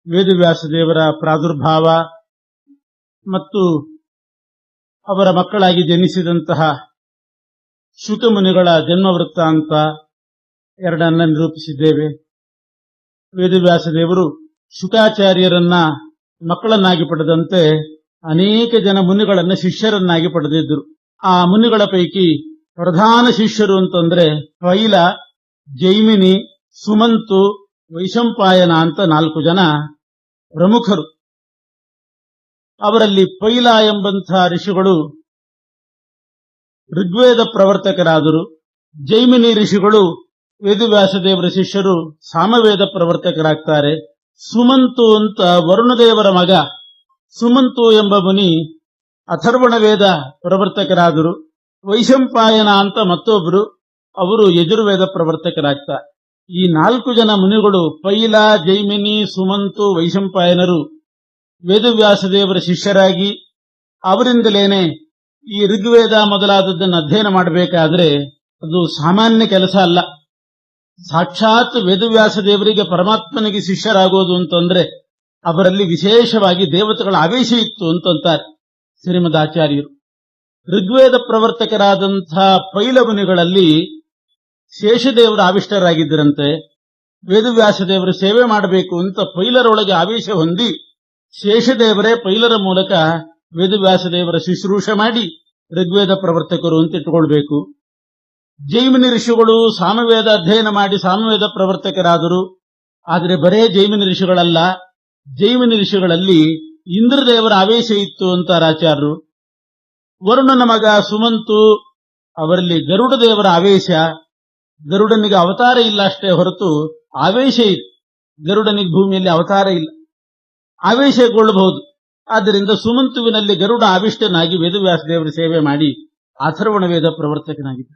ವೇದವ್ಯಾಸ ದೇವರ ಪ್ರಾದುರ್ಭಾವ ಮತ್ತು ಅವರ ಮಕ್ಕಳಾಗಿ ಜನಿಸಿದಂತಹ ಶುಕಮುನಿಗಳ ಜನ್ಮ ವೃತ್ತಾಂತ ಎರಡನ್ನ ನಿರೂಪಿಸಿದ್ದೇವೆ. ವೇದವ್ಯಾಸ ದೇವರು ಶುಕಾಚಾರ್ಯರನ್ನ ಮಕ್ಕಳನ್ನಾಗಿ ಪಡೆದಂತೆ ಅನೇಕ ಜನ ಮುನಿಗಳನ್ನು ಶಿಷ್ಯರನ್ನಾಗಿ ಪಡೆದಿದ್ದರು. ಆ ಮುನಿಗಳ ಪೈಕಿ ಪ್ರಧಾನ ಶಿಷ್ಯರು ಅಂತಂದ್ರೆ ಪೈಲ, ಜೈಮಿನಿ, ಸುಮಂತು, ವೈಶಂಪಾಯನ ಅಂತ 4 ಜನ ಪ್ರಮುಖರು. ಅವರಲ್ಲಿ ಪೈಲ ಎಂಬಂತಹ ಋಷಿಗಳು ಋಗ್ವೇದ ಪ್ರವರ್ತಕರಾದರು. ಜೈಮಿನಿ ಋಷಿಗಳು ವೇದವ್ಯಾಸ ದೇವರ ಶಿಷ್ಯರು ಸಾಮವೇದ ಪ್ರವರ್ತಕರಾಗ್ತಾರೆ. ಸುಮಂತು ಅಂತ ವರುಣದೇವರ ಮಗ ಸುಮಂತು ಎಂಬ ಮುನಿ ಅಥರ್ವಣ ವೇದ ಪ್ರವರ್ತಕರಾದರು. ವೈಶಂಪಾಯನ ಅಂತ ಮತ್ತೊಬ್ಬರು, ಅವರು ಯಜುರ್ವೇದ ಪ್ರವರ್ತಕರಾಗ್ತಾರೆ. ಈ 4 ಜನ ಮುನಿಗಳು ಪೈಲ, ಜೈಮಿನಿ, ಸುಮಂತು, ವೈಶಂಪಾಯನರು ವೇದವ್ಯಾಸ ದೇವರ ಶಿಷ್ಯರಾಗಿ ಅವರಿಂದಲೇನೆ ಈ ಋಗ್ವೇದ ಮೊದಲಾದದ್ದನ್ನು ಅಧ್ಯಯನ ಮಾಡಬೇಕಾದ್ರೆ ಅದು ಸಾಮಾನ್ಯ ಕೆಲಸ ಅಲ್ಲ. ಸಾಕ್ಷಾತ್ ವೇದವ್ಯಾಸ ದೇವರಿಗೆ ಪರಮಾತ್ಮನಿಗೆ ಶಿಷ್ಯರಾಗೋದು ಅಂತಂದ್ರೆ ಅವರಲ್ಲಿ ವಿಶೇಷವಾಗಿ ದೇವತೆಗಳ ಆವೇಶ ಇತ್ತು ಅಂತಂತಾರೆ ಶ್ರೀಮದ್ ಆಚಾರ್ಯರು. ಋಗ್ವೇದ ಪ್ರವರ್ತಕರಾದಂತಹ ಪೈಲ ಮುನಿಗಳಲ್ಲಿ ಶೇಷದೇವರ ಆವಿಷ್ಟರಾಗಿದ್ದರಂತೆ. ವೇದವ್ಯಾಸ ದೇವರ ಸೇವೆ ಮಾಡಬೇಕು ಅಂತ ಪೈಲರೊಳಗೆ ಆವೇಶ ಹೊಂದಿ ಶೇಷದೇವರೇ ಪೈಲರ ಮೂಲಕ ವೇದವ್ಯಾಸ ದೇವರ ಶುಶ್ರೂಷೆ ಮಾಡಿ ಋಗ್ವೇದ ಪ್ರವರ್ತಕರು ಅಂತ ಇಟ್ಟುಕೊಳ್ಬೇಕು. ಜೈಮಿನಿ ಋಷಿಗಳು ಸಾಮವೇದ ಅಧ್ಯಯನ ಮಾಡಿ ಸಾಮವೇದ ಪ್ರವರ್ತಕರಾದರು. ಆದರೆ ಬರೇ ಜೈಮಿನಿ ಋಷಿಗಳಲ್ಲ, ಜೈಮಿನಿ ಋಷಿಗಳಲ್ಲಿ ಇಂದ್ರದೇವರ ಆವೇಶ ಇತ್ತು ಅಂತಾರೆ ಆಚಾರ್ಯರು. ವರುಣನ ಮಗ ಸುಮಂತು, ಅವರಲ್ಲಿ ಗರುಡ ದೇವರ ಆವೇಶ. ಗರುಡನಿಗೆ ಅವತಾರ ಇಲ್ಲ ಅಷ್ಟೇ ಹೊರತು ಆವೇಶ ಇದೆ. ಗರುಡನಿಗೆ ಭೂಮಿಯಲ್ಲಿ ಅವತಾರ ಇಲ್ಲ, ಆವೇಶಗೊಳ್ಳಬಹುದು. ಆದ್ದರಿಂದ ಸುಮಂತುವಿನಲ್ಲಿ ಗರುಡ ಆವಿಷ್ಟನಾಗಿ ವೇದವ್ಯಾಸ ದೇವರ ಸೇವೆ ಮಾಡಿ ಅಥರ್ವಣ ವೇದ ಪ್ರವರ್ತಕನಾಗಿದ್ದ.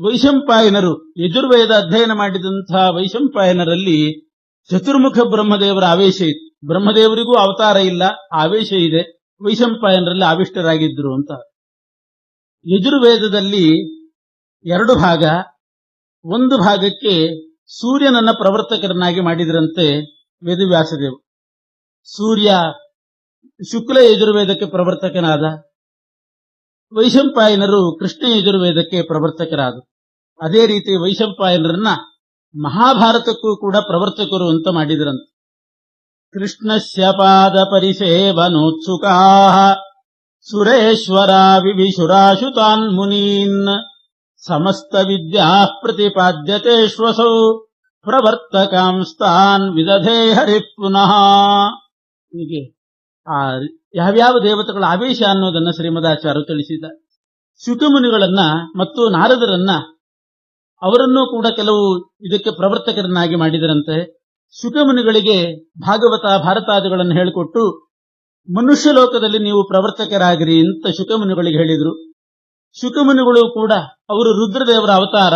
ವೈಶಂಪಾಯನರು ಯಜುರ್ವೇದ ಅಧ್ಯಯನ ಮಾಡಿದಂತಹ ವೈಶಂಪಾಯನರಲ್ಲಿ ಚತುರ್ಮುಖ ಬ್ರಹ್ಮದೇವರ ಆವೇಶ ಇತ್ತು. ಬ್ರಹ್ಮದೇವರಿಗೂ ಅವತಾರ ಇಲ್ಲ, ಆವೇಶ ಇದೆ. ವೈಶಂಪಾಯನರಲ್ಲಿ ಆವಿಷ್ಟರಾಗಿದ್ದರು ಅಂತ. ಯಜುರ್ವೇದದಲ್ಲಿ 2 ಭಾಗ. ಒಂದು ಭಾಗಕ್ಕೆ ಸೂರ್ಯನನ್ನ ಪ್ರವರ್ತಕರನ್ನಾಗಿ ಮಾಡಿದ್ರಂತೆ ವೇದವ್ಯಾಸದೇವರು. ಸೂರ್ಯ ಶುಕ್ಲ ಯಜುರ್ವೇದಕ್ಕೆ ಪ್ರವರ್ತಕನಾದ. ವೈಶಂಪಾಯನರು ಕೃಷ್ಣ ಯಜುರ್ವೇದಕ್ಕೆ ಪ್ರವರ್ತಕರಾದರು. ಅದೇ ರೀತಿ ವೈಶಂಪಾಯನರನ್ನ ಮಹಾಭಾರತಕ್ಕೂ ಕೂಡ ಪ್ರವರ್ತಕರು ಅಂತ ಮಾಡಿದ್ರಂತೆ. ಕೃಷ್ಣಸ್ಯ ಪಾದ ಪರಿಸೇವನೋತ್ಸುಕಾ ಸುರೇಶ್ವರ ವಿವಿಶುರಾಶುತಾನ್ ಮುನೀನ್ ಸಮಸ್ತ ವಿದ್ಯಾ ಪ್ರತಿಪಾದ್ಯತೇಶ್ವಸೌ ಪ್ರವರ್ತಕಾಂಸ್ತಾನ್ ವಿದಧೇ ಹರಿ ಪುನಃ. ಹೀಗೆ ಆ ಯಾವ್ಯಾವ ದೇವತೆಗಳ ಆವೇಶ ಅನ್ನೋದನ್ನ ಶ್ರೀಮದಾಚಾರ್ಯರು ತಿಳಿಸಿದ್ದಾರೆ. ಶುಕಮುನಿಗಳನ್ನ ಮತ್ತು ನಾರದರನ್ನ ಅವರನ್ನೂ ಕೂಡ ಕೆಲವು ಇದಕ್ಕೆ ಪ್ರವರ್ತಕರನ್ನಾಗಿ ಮಾಡಿದರಂತೆ. ಶುಕಮುನಿಗಳಿಗೆ ಭಾಗವತ ಭಾರತಾದಿಗಳನ್ನು ಹೇಳಿಕೊಟ್ಟು ಮನುಷ್ಯ ಲೋಕದಲ್ಲಿ ನೀವು ಪ್ರವರ್ತಕರಾಗಿರಿ ಅಂತ ಶುಕಮುನಿಗಳಿಗೆ ಹೇಳಿದ್ರು. ಶುಕಮುನಿಗಳು ಕೂಡ ಅವರು ರುದ್ರದೇವರ ಅವತಾರ.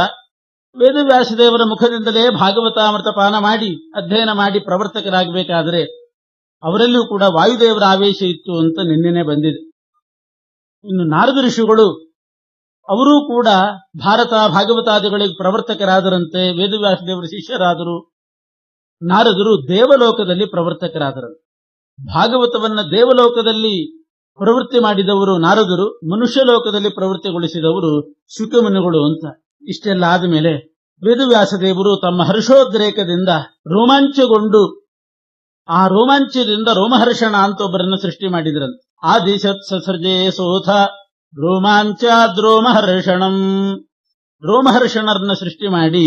ವೇದವ್ಯಾಸದೇವರ ಮುಖದಿಂದಲೇ ಭಾಗವತಾಮೃತ ಪಾನ ಮಾಡಿ ಅಧ್ಯಯನ ಮಾಡಿ ಪ್ರವರ್ತಕರಾಗಬೇಕಾದರೆ ಅವರಲ್ಲೂ ಕೂಡ ವಾಯುದೇವರ ಆವೇಶ ಇತ್ತು ಅಂತ ನಿನ್ನೆನೆ ಬಂದಿದೆ. ಇನ್ನು ನಾರದ ಋಷಿಗಳು ಅವರೂ ಕೂಡ ಭಾರತ ಭಾಗವತಾದಿಗಳಿಗೆ ಪ್ರವರ್ತಕರಾದರಂತೆ. ವೇದವ್ಯಾಸದೇವರ ಶಿಷ್ಯರಾದರು. ನಾರದರು ದೇವಲೋಕದಲ್ಲಿ ಪ್ರವರ್ತಕರಾದರಂತೆ. ಭಾಗವತವನ್ನ ದೇವಲೋಕದಲ್ಲಿ ಪ್ರವೃತ್ತಿ ಮಾಡಿದವರು ನಾರದರು, ಮನುಷ್ಯ ಲೋಕದಲ್ಲಿ ಪ್ರವೃತ್ತಿಗೊಳಿಸಿದವರು ಶುಕಮುನಿಗಳು ಅಂತ. ಇಷ್ಟೆಲ್ಲ ಆದಮೇಲೆ ವೇದವ್ಯಾಸದೇವರು ತಮ್ಮ ಹರ್ಷೋದ್ರೇಕದಿಂದ ರೋಮಾಂಚಗೊಂಡು ಆ ರೋಮಾಂಚದಿಂದ ರೋಮಹರ್ಷಣ ಅಂತ ಒಬ್ಬರನ್ನು ಸೃಷ್ಟಿ ಮಾಡಿದ್ರಂತೆ. ಆದಿಶತ್ ಸಸರ್ಜೇ ಸೋಥ ರೋಮಾಂಚಾದ್ ರೋಮಹರ್ಷಣಂ. ರೋಮಹರ್ಷಣರನ್ನ ಸೃಷ್ಟಿ ಮಾಡಿ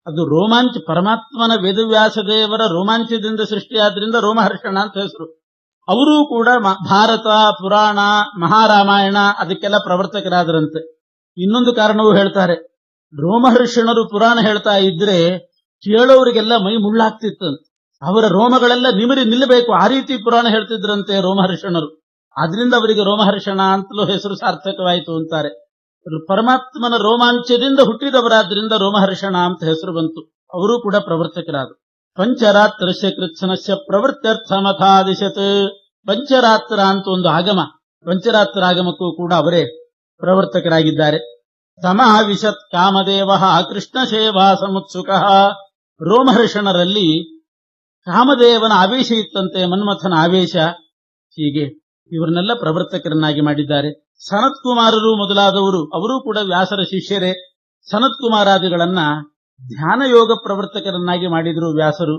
ಅದು ರೋಮಾಂಚ, ಪರಮಾತ್ಮನ ವೇದವ್ಯಾಸದೇವರ ರೋಮಾಂಚದಿಂದ ಸೃಷ್ಟಿಯಾದ್ರಿಂದ ರೋಮಹರ್ಷಣ ಅಂತ ಹೆಸರು. ಅವರೂ ಕೂಡ ಭಾರತ, ಪುರಾಣ, ಮಹಾರಾಮಾಯಣ ಅದಕ್ಕೆಲ್ಲ ಪ್ರವರ್ತಕರಾದರಂತೆ. ಇನ್ನೊಂದು ಕಾರಣವೂ ಹೇಳ್ತಾರೆ. ರೋಮಹರ್ಷಣರು ಪುರಾಣ ಹೇಳ್ತಾ ಇದ್ರೆ ಕೇಳೋರಿಗೆಲ್ಲ ಮೈ ಮುಳ್ಳಾಗ್ತಿತ್ತಂತೆ. ಅವರ ರೋಮಗಳೆಲ್ಲ ನಿಮಿರಿ ನಿಲ್ಲಬೇಕು, ಆ ರೀತಿ ಪುರಾಣ ಹೇಳ್ತಿದ್ರಂತೆ ರೋಮಹರ್ಷಣರು. ಆದ್ರಿಂದ ಅವರಿಗೆ ರೋಮಹರ್ಷಣ ಅಂತಲೂ ಹೆಸರು ಸಾರ್ಥಕವಾಯಿತು ಅಂತಾರೆ. ಪರಮಾತ್ಮನ ರೋಮಾಂಚದಿಂದ ಹುಟ್ಟಿದವರಾದ್ರಿಂದ ರೋಮಹರ್ಷಣ ಅಂತ ಹೆಸರು ಬಂತು. ಅವರೂ ಕೂಡ ಪ್ರವರ್ತಕರಾದರು. ಪಂಚರಾತ್ರಸ್ಯ ಕೃತ್ಸನಸ್ಯ ಪ್ರವೃತ್ತ್ಯರ್ಥಮಥಾದಿಶತ್. ಪಂಚರಾತ್ರ ಅಂತ ಒಂದು ಆಗಮ, ಪಂಚರಾತ್ರ ಆಗಮಕ್ಕೂ ಕೂಡ ಅವರೇ ಪ್ರವರ್ತಕರಾಗಿದ್ದಾರೆ. ತಮಾವಿಶತ್ ಕಾಮದೇವ ಕೃಷ್ಣ ಸೇವಾ ಸಮುತ್ಸುಕ. ರೋಮಹರ್ಷಣರಲ್ಲಿ ಕಾಮದೇವನ ಆವೇಶ ಇತ್ತಂತೆ, ಮನ್ಮಥನ ಆವೇಶ. ಹೀಗೆ ಇವರನ್ನೆಲ್ಲ ಪ್ರವರ್ತಕರನ್ನಾಗಿ ಮಾಡಿದ್ದಾರೆ. ಸನತ್ ಕುಮಾರರು ಮೊದಲಾದವರು ಅವರೂ ಕೂಡ ವ್ಯಾಸರ ಶಿಷ್ಯರೇ. ಸನತ್ ಕುಮಾರಾದಿಗಳನ್ನ ಧ್ಯಾನ ಯೋಗ ಪ್ರವರ್ತಕರನ್ನಾಗಿ ಮಾಡಿದರು ವ್ಯಾಸರು.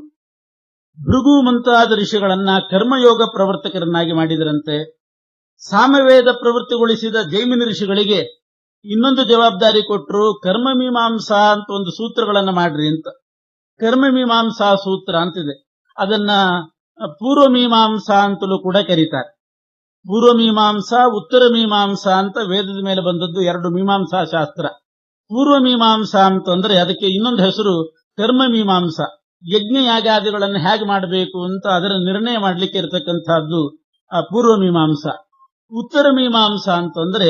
ಭೃಗು ಮುಂತಾದ ಋಷಿಗಳನ್ನ ಕರ್ಮಯೋಗ ಪ್ರವರ್ತಕರನ್ನಾಗಿ ಮಾಡಿದರಂತೆ. ಸಾಮವೇದ ಪ್ರವೃತ್ತಿಗೊಳಿಸಿದ ಜೈಮಿನಿ ಋಷಿಗಳಿಗೆ ಇನ್ನೊಂದು ಜವಾಬ್ದಾರಿ ಕೊಟ್ಟರು, ಕರ್ಮಮೀಮಾಂಸಾ ಅಂತ ಒಂದು ಸೂತ್ರಗಳನ್ನ ಮಾಡ್ರಿ ಅಂತ. ಕರ್ಮಮೀಮಾಂಸಾ ಸೂತ್ರ ಅಂತಿದೆ. ಅದನ್ನ ಪೂರ್ವಮೀಮಾಂಸಾ ಅಂತಲೂ ಕೂಡ ಕರೀತಾರೆ. ಪೂರ್ವಮೀಮಾಂಸಾ, ಉತ್ತರ ಮೀಮಾಂಸಾ ಅಂತ ವೇದದ ಮೇಲೆ ಬಂದದ್ದು ಎರಡು ಮೀಮಾಂಸಾ ಶಾಸ್ತ್ರ. ಪೂರ್ವಮೀಮಾಂಸಾ ಅಂತಂದ್ರೆ ಅದಕ್ಕೆ ಇನ್ನೊಂದು ಹೆಸರು ಕರ್ಮಮೀಮಾಂಸಾ. ಯಜ್ಞ ಯಾಗಾದಿಗಳನ್ನು ಹೇಗೆ ಮಾಡಬೇಕು ಅಂತ ಅದರ ನಿರ್ಣಯ ಮಾಡಲಿಕ್ಕೆ ಇರತಕ್ಕಂಥದ್ದು ಪೂರ್ವಮೀಮಾಂಸಾ. ಉತ್ತರ ಮೀಮಾಂಸಾ ಅಂತಂದ್ರೆ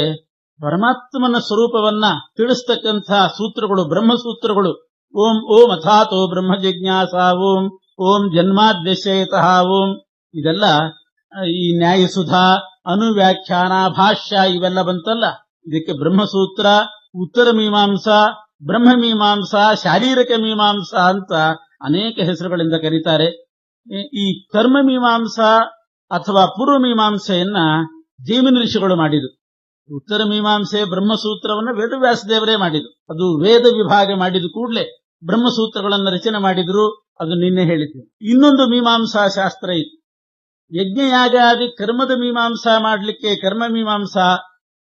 ಪರಮಾತ್ಮನ ಸ್ವರೂಪವನ್ನ ತಿಳಿಸ್ತಕ್ಕಂಥ ಸೂತ್ರಗಳು, ಬ್ರಹ್ಮಸೂತ್ರಗಳು. ಓಂ ಓಂ ಅಥಾತೋ ಬ್ರಹ್ಮ ಜಿಜ್ಞಾಸಾ, ಓಂ ಓಂ ಜನ್ಮಾದ್ಯಶಯತಃ ಓಂ. ಇದೆಲ್ಲ ಈ ನ್ಯಾಯಸುಧಾ, ಅನುವ್ಯಾಖ್ಯಾನ, ಭಾಷ್ಯ ಇವೆಲ್ಲ ಬಂತಲ್ಲ, ಇದಕ್ಕೆ ಬ್ರಹ್ಮಸೂತ್ರ, ಉತ್ತರ ಮೀಮಾಂಸಾ, ಬ್ರಹ್ಮಮೀಮಾಂಸಾ, ಶಾರೀರಿಕ ಮೀಮಾಂಸಾ ಅಂತ ಅನೇಕ ಹೆಸರುಗಳಿಂದ ಕರೀತಾರೆ. ಈ ಕರ್ಮಮೀಮಾಂಸಾ ಅಥವಾ ಪೂರ್ವಮೀಮಾಂಸೆಯನ್ನ ಜೈಮಿನಿ ಋಷಿಗಳು ಮಾಡಿದರು. ಉತ್ತರ ಮೀಮಾಂಸೆ ಬ್ರಹ್ಮಸೂತ್ರವನ್ನು ವೇದವ್ಯಾಸ ದೇವರೇ ಮಾಡಿದರು. ಅದು ವೇದ ವಿಭಾಗ ಮಾಡಿದ ಕೂಡಲೇ ಬ್ರಹ್ಮಸೂತ್ರಗಳನ್ನು ರಚನೆ ಮಾಡಿದ್ರು. ಅದು ನಿನ್ನೆ ಹೇಳಿದ್ದೆ. ಇನ್ನೊಂದು ಮೀಮಾಂಸಾ ಶಾಸ್ತ್ರ ಇತ್ತು. ಯಜ್ಞಯಾಗಾದಿ ಕರ್ಮದ ಮೀಮಾಂಸಾ ಮಾಡಲಿಕ್ಕೆ ಕರ್ಮಮೀಮಾಂಸಾ,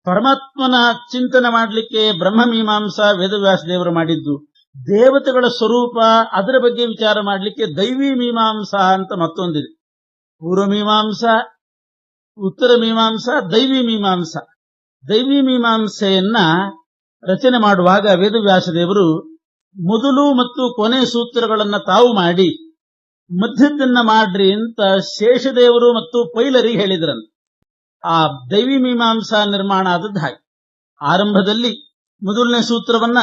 ಪರಮಾತ್ಮನ ಚಿಂತನೆ ಮಾಡಲಿಕ್ಕೆ ಬ್ರಹ್ಮಮೀಮಾಂಸಾ ವೇದವ್ಯಾಸ ದೇವರು ಮಾಡಿದ್ದು. ದೇವತೆಗಳ ಸ್ವರೂಪ ಅದರ ಬಗ್ಗೆ ವಿಚಾರ ಮಾಡಲಿಕ್ಕೆ ದೈವಿ ಮೀಮಾಂಸಾ ಅಂತ ಮತ್ತೊಂದಿದೆ. ಪೂರ್ವಮೀಮಾಂಸಾ, ಉತ್ತರ ಮೀಮಾಂಸಾ, ದೈವಿ ಮೀಮಾಂಸಾ. ದೈವಿ ಮೀಮಾಂಸೆಯನ್ನ ರಚನೆ ಮಾಡುವಾಗ ವೇದವ್ಯಾಸ ದೇವರು ಮೊದಲು ಮತ್ತು ಕೊನೆ ಸೂತ್ರಗಳನ್ನ ತಾವು ಮಾಡಿ ಮಧ್ಯದನ್ನ ಮಾಡ್ರಿ ಅಂತ ಶೇಷದೇವರು ಮತ್ತು ಪೈಲರಿಗೆ ಹೇಳಿದ್ರಂತೆ. ಆ ದೈವಿ ಮೀಮಾಂಸಾ ನಿರ್ಮಾಣ ಆದದ್ದು ಹಾಗೆ. ಆರಂಭದಲ್ಲಿ ಮೊದಲನೇ ಸೂತ್ರವನ್ನ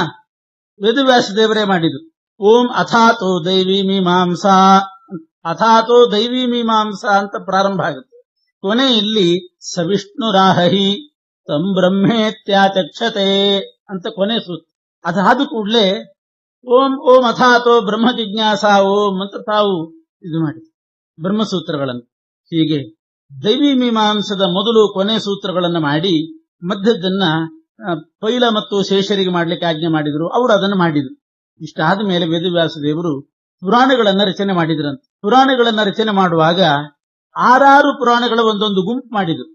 ವೇದವ್ಯಾಸ ದೇವರೇ ಮಾಡಿದ್ರು. ಓಂ ಅಥಾತೋ ದೈವಿ ಮೀಮಾಂಸಾ, ಅಥಾತೋ ದೈವಿ ಮೀಮಾಂಸಾ ಅಂತ ಪ್ರಾರಂಭ ಆಗುತ್ತೆ. ಕೊನೆಯಲ್ಲಿ ಸವಿಷ್ಣುರಾಹಿ ತಂ ಬ್ರಹ್ಮೇತ್ಯಾಚಕ್ಷತೆ ಅಂತ ಕೊನೆ ಸೂತ್ರ. ಅದಾದ ಕೂಡಲೇ ಓಂ ಓಂ ಅಥಾತೋ ಬ್ರಹ್ಮ ಜಿಜ್ಞಾಸಾ ಓಂ ಅಂತ ತಾವು ಇದು ಮಾಡಿದ್ರು ಬ್ರಹ್ಮಸೂತ್ರಗಳನ್ನು. ಹೀಗೆ ದೈವಿ ಮೀಮಾಂಸದ ಮೊದಲು ಕೊನೆ ಸೂತ್ರಗಳನ್ನು ಮಾಡಿ ಮಧ್ಯದನ್ನ ಪೈಲ ಮತ್ತು ಶೇಷರಿಗೆ ಮಾಡ್ಲಿಕ್ಕೆ ಆಜ್ಞೆ ಮಾಡಿದ್ರು. ಅವರು ಅದನ್ನು ಮಾಡಿದ್ರು. ಇಷ್ಟಾದ ಮೇಲೆ ವೇದವ್ಯಾಸ ದೇವರು ಪುರಾಣಗಳನ್ನ ರಚನೆ ಮಾಡಿದ್ರಂತೆ. ಪುರಾಣಗಳನ್ನ ರಚನೆ ಮಾಡುವಾಗ 6 ಪುರಾಣಗಳ ಒಂದೊಂದು ಗುಂಪು ಮಾಡಿದ್ರು.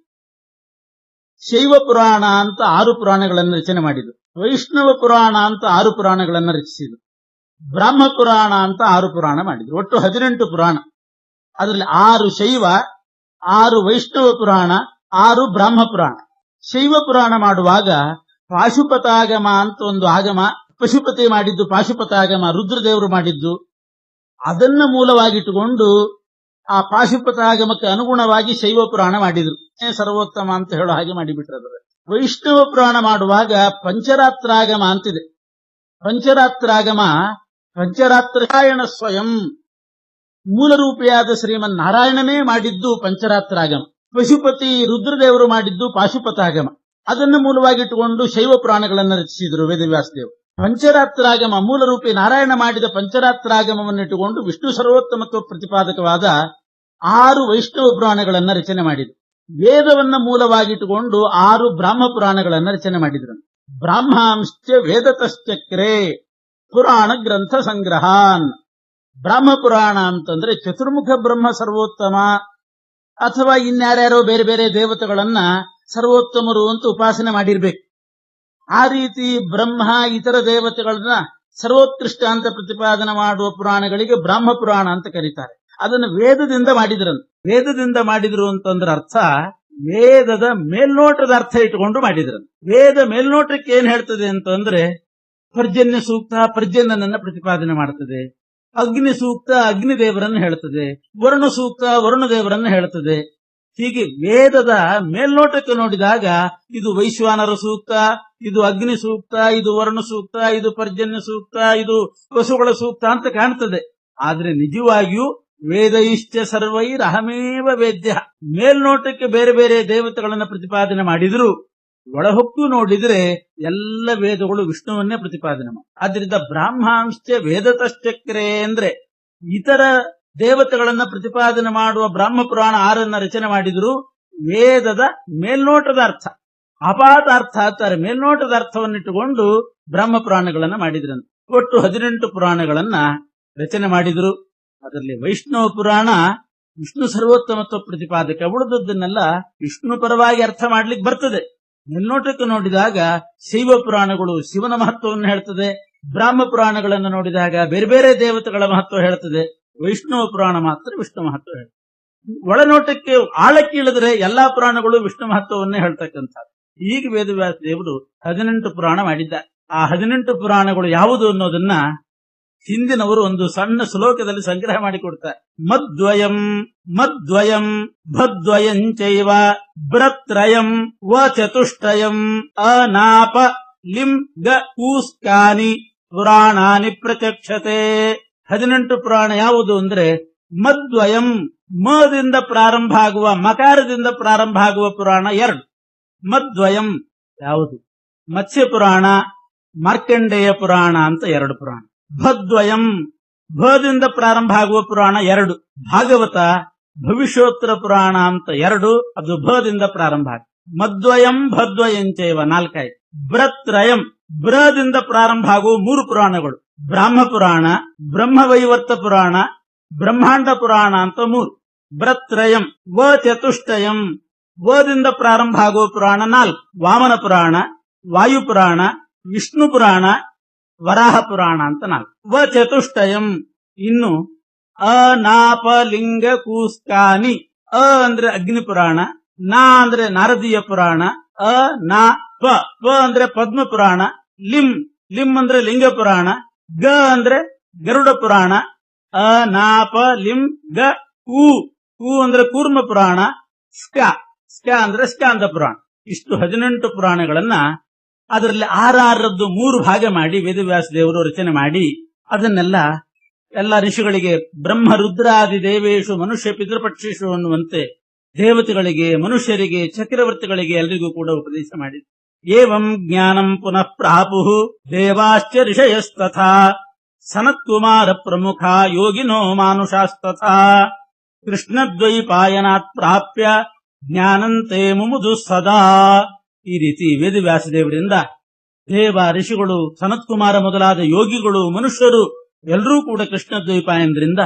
ಶೈವ ಪುರಾಣ ಅಂತ 6 ಪುರಾಣಗಳನ್ನು ರಚನೆ ಮಾಡಿದ್ರು. ವೈಷ್ಣವ ಪುರಾಣ ಅಂತ 6 ಪುರಾಣಗಳನ್ನು ರಚಿಸಿದ್ರು. ಬ್ರಹ್ಮ ಪುರಾಣ ಅಂತ 6 ಪುರಾಣ ಮಾಡಿದ್ರು. ಒಟ್ಟು 18 ಪುರಾಣ. ಅದರಲ್ಲಿ 6 ಶೈವ, 6 ವೈಷ್ಣವ ಪುರಾಣ, 6 ಬ್ರಹ್ಮ ಪುರಾಣ. ಶೈವ ಪುರಾಣ ಮಾಡುವಾಗ ಪಾಶುಪತಾಗಮ ಅಂತ ಒಂದು ಆಗಮ, ಪಶುಪತಿ ಮಾಡಿದ್ದು ಪಾಶುಪತಾಗಮ, ರುದ್ರದೇವರು ಮಾಡಿದ್ದು. ಅದನ್ನ ಮೂಲವಾಗಿಟ್ಟುಕೊಂಡು ಆ ಪಾಶುಪತಾಗಮಕ್ಕೆ ಅನುಗುಣವಾಗಿ ಶೈವ ಪುರಾಣ ಮಾಡಿದ್ರು. ಸರ್ವೋತ್ತಮ ಅಂತ ಹೇಳೋ ಹಾಗೆ ಮಾಡಿಬಿಟ್ರೆ. ವೈಷ್ಣವ ಪುರಾಣ ಮಾಡುವಾಗ ಪಂಚರಾತ್ರಾಗಮ ಅಂತಿದೆ. ಪಂಚರಾತ್ರಾಗಮ ಪಂಚರಾತ್ರಾಯಣ ಸ್ವಯಂ, ಮೂಲರೂಪಿಯಾದ ಶ್ರೀಮನ್ನಾರಾಯಣನೇ ಮಾಡಿದ್ದು ಪಂಚರಾತ್ರಾಗಮ. ಪಶುಪತಿ ರುದ್ರದೇವರು ಮಾಡಿದ್ದು ಪಾಶುಪತಾಗಮ. ಅದನ್ನು ಮೂಲವಾಗಿಟ್ಟುಕೊಂಡು ಶೈವ ಪುರಾಣಗಳನ್ನು ರಚಿಸಿದರು ವೇದವ್ಯಾಸದೇವರು. ಪಂಚರಾತ್ರಾಗಮ ಮೂಲರೂಪಿ ನಾರಾಯಣ ಮಾಡಿದ ಪಂಚರಾತ್ರಾಗಮವನ್ನಿಟ್ಟುಕೊಂಡು ವಿಷ್ಣು ಸರ್ವೋತ್ತಮತ್ವ ಪ್ರತಿಪಾದಕವಾದ 6 ವೈಷ್ಣವ ಪುರಾಣಗಳನ್ನು ರಚನೆ ಮಾಡಿದರು. ವೇದವನ್ನ ಮೂಲವಾಗಿಟ್ಟುಕೊಂಡು 6 ಬ್ರಾಹ್ಮ ಪುರಾಣಗಳನ್ನು ರಚನೆ ಮಾಡಿದರು. ಬ್ರಾಹ್ಮಾಂಶ್ಚ ವೇದತಶ್ಚಕ್ರೇ ಪುರಾಣ ಗ್ರಂಥ ಸಂಗ್ರಹಾನ್. ಬ್ರಾಹ್ಮ ಪುರಾಣ ಅಂತಂದ್ರೆ ಚತುರ್ಮುಖ ಬ್ರಹ್ಮ ಸರ್ವೋತ್ತಮ ಅಥವಾ ಇನ್ಯಾರ್ಯಾರೋ ಬೇರೆ ಬೇರೆ ದೇವತೆಗಳನ್ನ ಸರ್ವೋತ್ತಮರು ಅಂತ ಉಪಾಸನೆ ಮಾಡಿರ್ಬೇಕು. ಆ ರೀತಿ ಬ್ರಹ್ಮ ಇತರ ದೇವತೆಗಳನ್ನ ಸರ್ವೋತ್ಕೃಷ್ಟ ಅಂತ ಪ್ರತಿಪಾದನೆ ಮಾಡುವ ಪುರಾಣಗಳಿಗೆ ಬ್ರಾಹ್ಮ ಪುರಾಣ ಅಂತ ಕರೀತಾರೆ. ಅದನ್ನು ವೇದದಿಂದ ಮಾಡಿದ್ರಂತ. ವೇದದಿಂದ ಮಾಡಿದ್ರು ಅಂತಂದ್ರೆ ಅರ್ಥ ವೇದದ ಮೇಲ್ನೋಟದ ಅರ್ಥ ಇಟ್ಟುಕೊಂಡು ಮಾಡಿದ್ರಂತ. ವೇದ ಮೇಲ್ನೋಟಕ್ಕೆ ಏನ್ ಹೇಳ್ತದೆ ಅಂತಂದ್ರೆ ಪರ್ಜನ್ಯ ಸೂಕ್ತ ಪರ್ಜನ್ಯನನ್ನ ಪ್ರತಿಪಾದನೆ ಮಾಡ್ತದೆ, ಅಗ್ನಿ ಸೂಕ್ತ ಅಗ್ನಿದೇವರನ್ನು ಹೇಳ್ತದೆ, ವರುಣ ಸೂಕ್ತ ವರುಣದೇವರನ್ನು ಹೇಳ್ತದೆ. ಹೀಗೆ ವೇದದ ಮೇಲ್ನೋಟಕ್ಕೆ ನೋಡಿದಾಗ ಇದು ವೈಶ್ವಾನರ ಸೂಕ್ತ, ಇದು ಅಗ್ನಿ ಸೂಕ್ತ, ಇದು ವರುಣ ಸೂಕ್ತ, ಇದು ಪರ್ಜನ್ಯ ಸೂಕ್ತ, ಇದು ವಸುಗಳ ಸೂಕ್ತ ಅಂತ ಕಾಣ್ತದೆ. ಆದ್ರೆ ನಿಜವಾಗಿಯೂ ವೇದೈಶ್ಚ ಸರ್ವೈರಹಮೇವ ವೇದ್ಯ. ಮೇಲ್ನೋಟಕ್ಕೆ ಬೇರೆ ಬೇರೆ ದೇವತೆಗಳನ್ನ ಪ್ರತಿಪಾದನೆ ಮಾಡಿದ್ರು, ಒಳಹೊಕ್ಕು ನೋಡಿದ್ರೆ ಎಲ್ಲ ವೇದಗಳು ವಿಷ್ಣುವನ್ನೇ ಪ್ರತಿಪಾದನೆ ಮಾಡಿ. ಆದ್ರಿಂದ ಬ್ರಾಹ್ಮಾಂಶ್ಚ ವೇದತಶ್ಚಕ್ರೆ ಅಂದ್ರೆ ಇತರ ದೇವತೆಗಳನ್ನ ಪ್ರತಿಪಾದನೆ ಮಾಡುವ ಬ್ರಹ್ಮ ಪುರಾಣ 6 ರಚನೆ ಮಾಡಿದ್ರು. ವೇದದ ಮೇಲ್ನೋಟದ ಅರ್ಥ, ಅಪಾತ ಅರ್ಥ ಅಂತಾರೆ, ಮೇಲ್ನೋಟದ ಅರ್ಥವನ್ನಿಟ್ಟುಕೊಂಡು ಬ್ರಹ್ಮ ಪುರಾಣಗಳನ್ನ ಮಾಡಿದ್ರಂತೆ. ಒಟ್ಟು 18 ಪುರಾಣಗಳನ್ನ ರಚನೆ ಮಾಡಿದ್ರು. ಅದರಲ್ಲಿ ವೈಷ್ಣವ ಪುರಾಣ ವಿಷ್ಣು ಸರ್ವೋತ್ತಮತ್ವ ಪ್ರತಿಪಾದಕ. ಉಳಿದದ್ದನ್ನೆಲ್ಲ ವಿಷ್ಣು ಪರವಾಗಿ ಅರ್ಥ ಮಾಡ್ಲಿಕ್ಕೆ ಬರ್ತದೆ. ಮೇಲ್ನೋಟಕ್ಕೆ ನೋಡಿದಾಗ ಶೈವ ಪುರಾಣಗಳು ಶಿವನ ಮಹತ್ವವನ್ನು ಹೇಳ್ತದೆ, ಬ್ರಾಹ್ಮ ಪುರಾಣಗಳನ್ನು ನೋಡಿದಾಗ ಬೇರೆ ಬೇರೆ ದೇವತೆಗಳ ಮಹತ್ವ ಹೇಳ್ತದೆ, ವೈಷ್ಣವ ಪುರಾಣ ಮಾತ್ರ ವಿಷ್ಣು ಮಹತ್ವ ಹೇಳ್ತದೆ. ಒಳನೋಟಕ್ಕೆ ಆಳಕ್ಕೆ ಇಳಿದ್ರೆ ಎಲ್ಲಾ ಪುರಾಣಗಳು ವಿಷ್ಣು ಮಹತ್ವವನ್ನೇ ಹೇಳ್ತಕ್ಕಂಥ. ಈಗ ವೇದವ್ಯಾಸ ದೇವರು 18 ಪುರಾಣ ಮಾಡಿದ್ದಾರೆ. ಆ 18 ಪುರಾಣಗಳು ಯಾವುದು ಅನ್ನೋದನ್ನ ಹಿಂದಿನವರು ಒಂದು ಸಣ್ಣ ಶ್ಲೋಕದಲ್ಲಿ ಸಂಗ್ರಹ ಮಾಡಿಕೊಡ್ತಾರೆ. ಮದ್ವಯಂ ಮದ್ವಯಂ ಭದ್ವಯಂಚೈವ ಬ್ರತ್ರಯಂ ವ ಚತುಷ್ಟಯಂ ಅನಾಪ ಲಿಂ ಗ ಕೂಸ್ಕಾನಿ ಪುರಾಣಾನಿ ಪ್ರಚಕ್ಷತೆ. 18 ಪುರಾಣ ಯಾವುದು ಅಂದ್ರೆ ಮದ್ವಯಂ, ಮದಿಂದ ಪ್ರಾರಂಭ ಆಗುವ, ಮಕಾರದಿಂದ ಪ್ರಾರಂಭ ಆಗುವ ಪುರಾಣ 2. ಮದ್ವಯಂ ಯಾವುದು? ಮತ್ಸ್ಯ ಪುರಾಣ, ಮಾರ್ಕಂಡೇಯ ಪುರಾಣ ಅಂತ 2 ಪುರಾಣ. ಭದ್ವಯಂ, ಭದಿಂದ ಪ್ರಾರಂಭ ಆಗುವ ಪುರಾಣ 2. ಭಾಗವತ, ಭವಿಷ್ಯೋತ್ತರ ಪುರಾಣ ಅಂತ 2, ಅದು ಭದಿಂದ ಪ್ರಾರಂಭ ಆಗ. ಮದ್ವಯಂ ಭದ್ವಯಂಚೈವ 4. ಬ್ರತ್ರಯಂ, ಬ್ರದಿಂದ ಪ್ರಾರಂಭ ಆಗುವ 3 ಪುರಾಣಗಳು. ಬ್ರಾಹ್ಮ ಪುರಾಣ, ಬ್ರಹ್ಮವೈವರ್ತ ಪುರಾಣ, ಬ್ರಹ್ಮಾಂಡ ಪುರಾಣ ಅಂತ 3. ಬ್ರತ್ರಯಂ ವ ಚತುಷ್ಟಯಂ, ವದಿಂದ ಪ್ರಾರಂಭ ಆಗುವ ಪುರಾಣ 4. ವಾಮನ ಪುರಾಣ, ವಾಯು ಪುರಾಣ, ವಿಷ್ಣು ಪುರಾಣ, ವರಾಹ ಪುರಾಣ ಅಂತ 4. ವ ಚತುಷ್ಟಯಂ, ಇನ್ನು ಅನಾಪಲಿಂಗ ಕೂಸ್ಕಾನಿ. ಅಂದ್ರೆ ಅಗ್ನಿ ಪುರಾಣ, ನಾ ಅಂದ್ರೆ ನಾರದೀಯ ಪುರಾಣ, ಪ ಅಂದ್ರೆ ಪದ್ಮ ಪುರಾಣ, ಲಿಂ ಅಂದ್ರೆ ಲಿಂಗ ಪುರಾಣ, ಗ ಅಂದ್ರೆ ಗರುಡ ಪುರಾಣ, ಅನಾಪಲಿಂ ಗ ಕೂ ಅಂದ್ರೆ ಕೂರ್ಮ ಪುರಾಣ, ಸ್ಕ ಅಂದ್ರೆ ಸ್ಕಾಂದ ಪುರಾಣ. ಇಷ್ಟು 18 ಪುರಾಣಗಳನ್ನ ಅದರಲ್ಲಿ 6 3 ಭಾಗ ಮಾಡಿ ವೇದವ್ಯಾಸ ದೇವರು ರಚನೆ ಮಾಡಿ ಅದನ್ನೆಲ್ಲ ಎಲ್ಲ ಋಷಿಗಳಿಗೆ ಬ್ರಹ್ಮ ರುದ್ರಾದಿ ದೇವೇಶು ಮನುಷ್ಯ ಪಿತೃಪಕ್ಷೇಶು ಅನ್ನುವಂತೆ ದೇವತೆಗಳಿಗೆ, ಮನುಷ್ಯರಿಗೆ, ಚಕ್ರವರ್ತಿಗಳಿಗೆ ಎಲ್ಲರಿಗೂ ಕೂಡ ಉಪದೇಶ ಮಾಡಿದೆ. ಏವಂ ಜ್ಞಾನಂ ಪುನಃ ಪ್ರಾಪುಃ ದೇವಾಶ್ಚ ಋಷಯಸ್ತಥಾ ಸನತ್ಕುಮಾರ ಪ್ರಮುಖ ಯೋಗಿನೋ ಮಾನುಷಾಸ್ತಥಾ ಕೃಷ್ಣದ್ವೈಪಾಯನಾತ್ ಪ್ರಾಪ್ಯ ಜ್ಞಾನಂತೆ ಮುಮುದು ಸದಾ. ಈ ರೀತಿ ವೇದವ್ಯಾಸದೇವರಿಂದ ದೇವ ಋಷಿಗಳು, ಸನತ್ಕುಮಾರ ಮೊದಲಾದ ಯೋಗಿಗಳು, ಮನುಷ್ಯರು ಎಲ್ಲರೂ ಕೂಡ ಕೃಷ್ಣದ್ವೈಪಾಯನರಿಂದ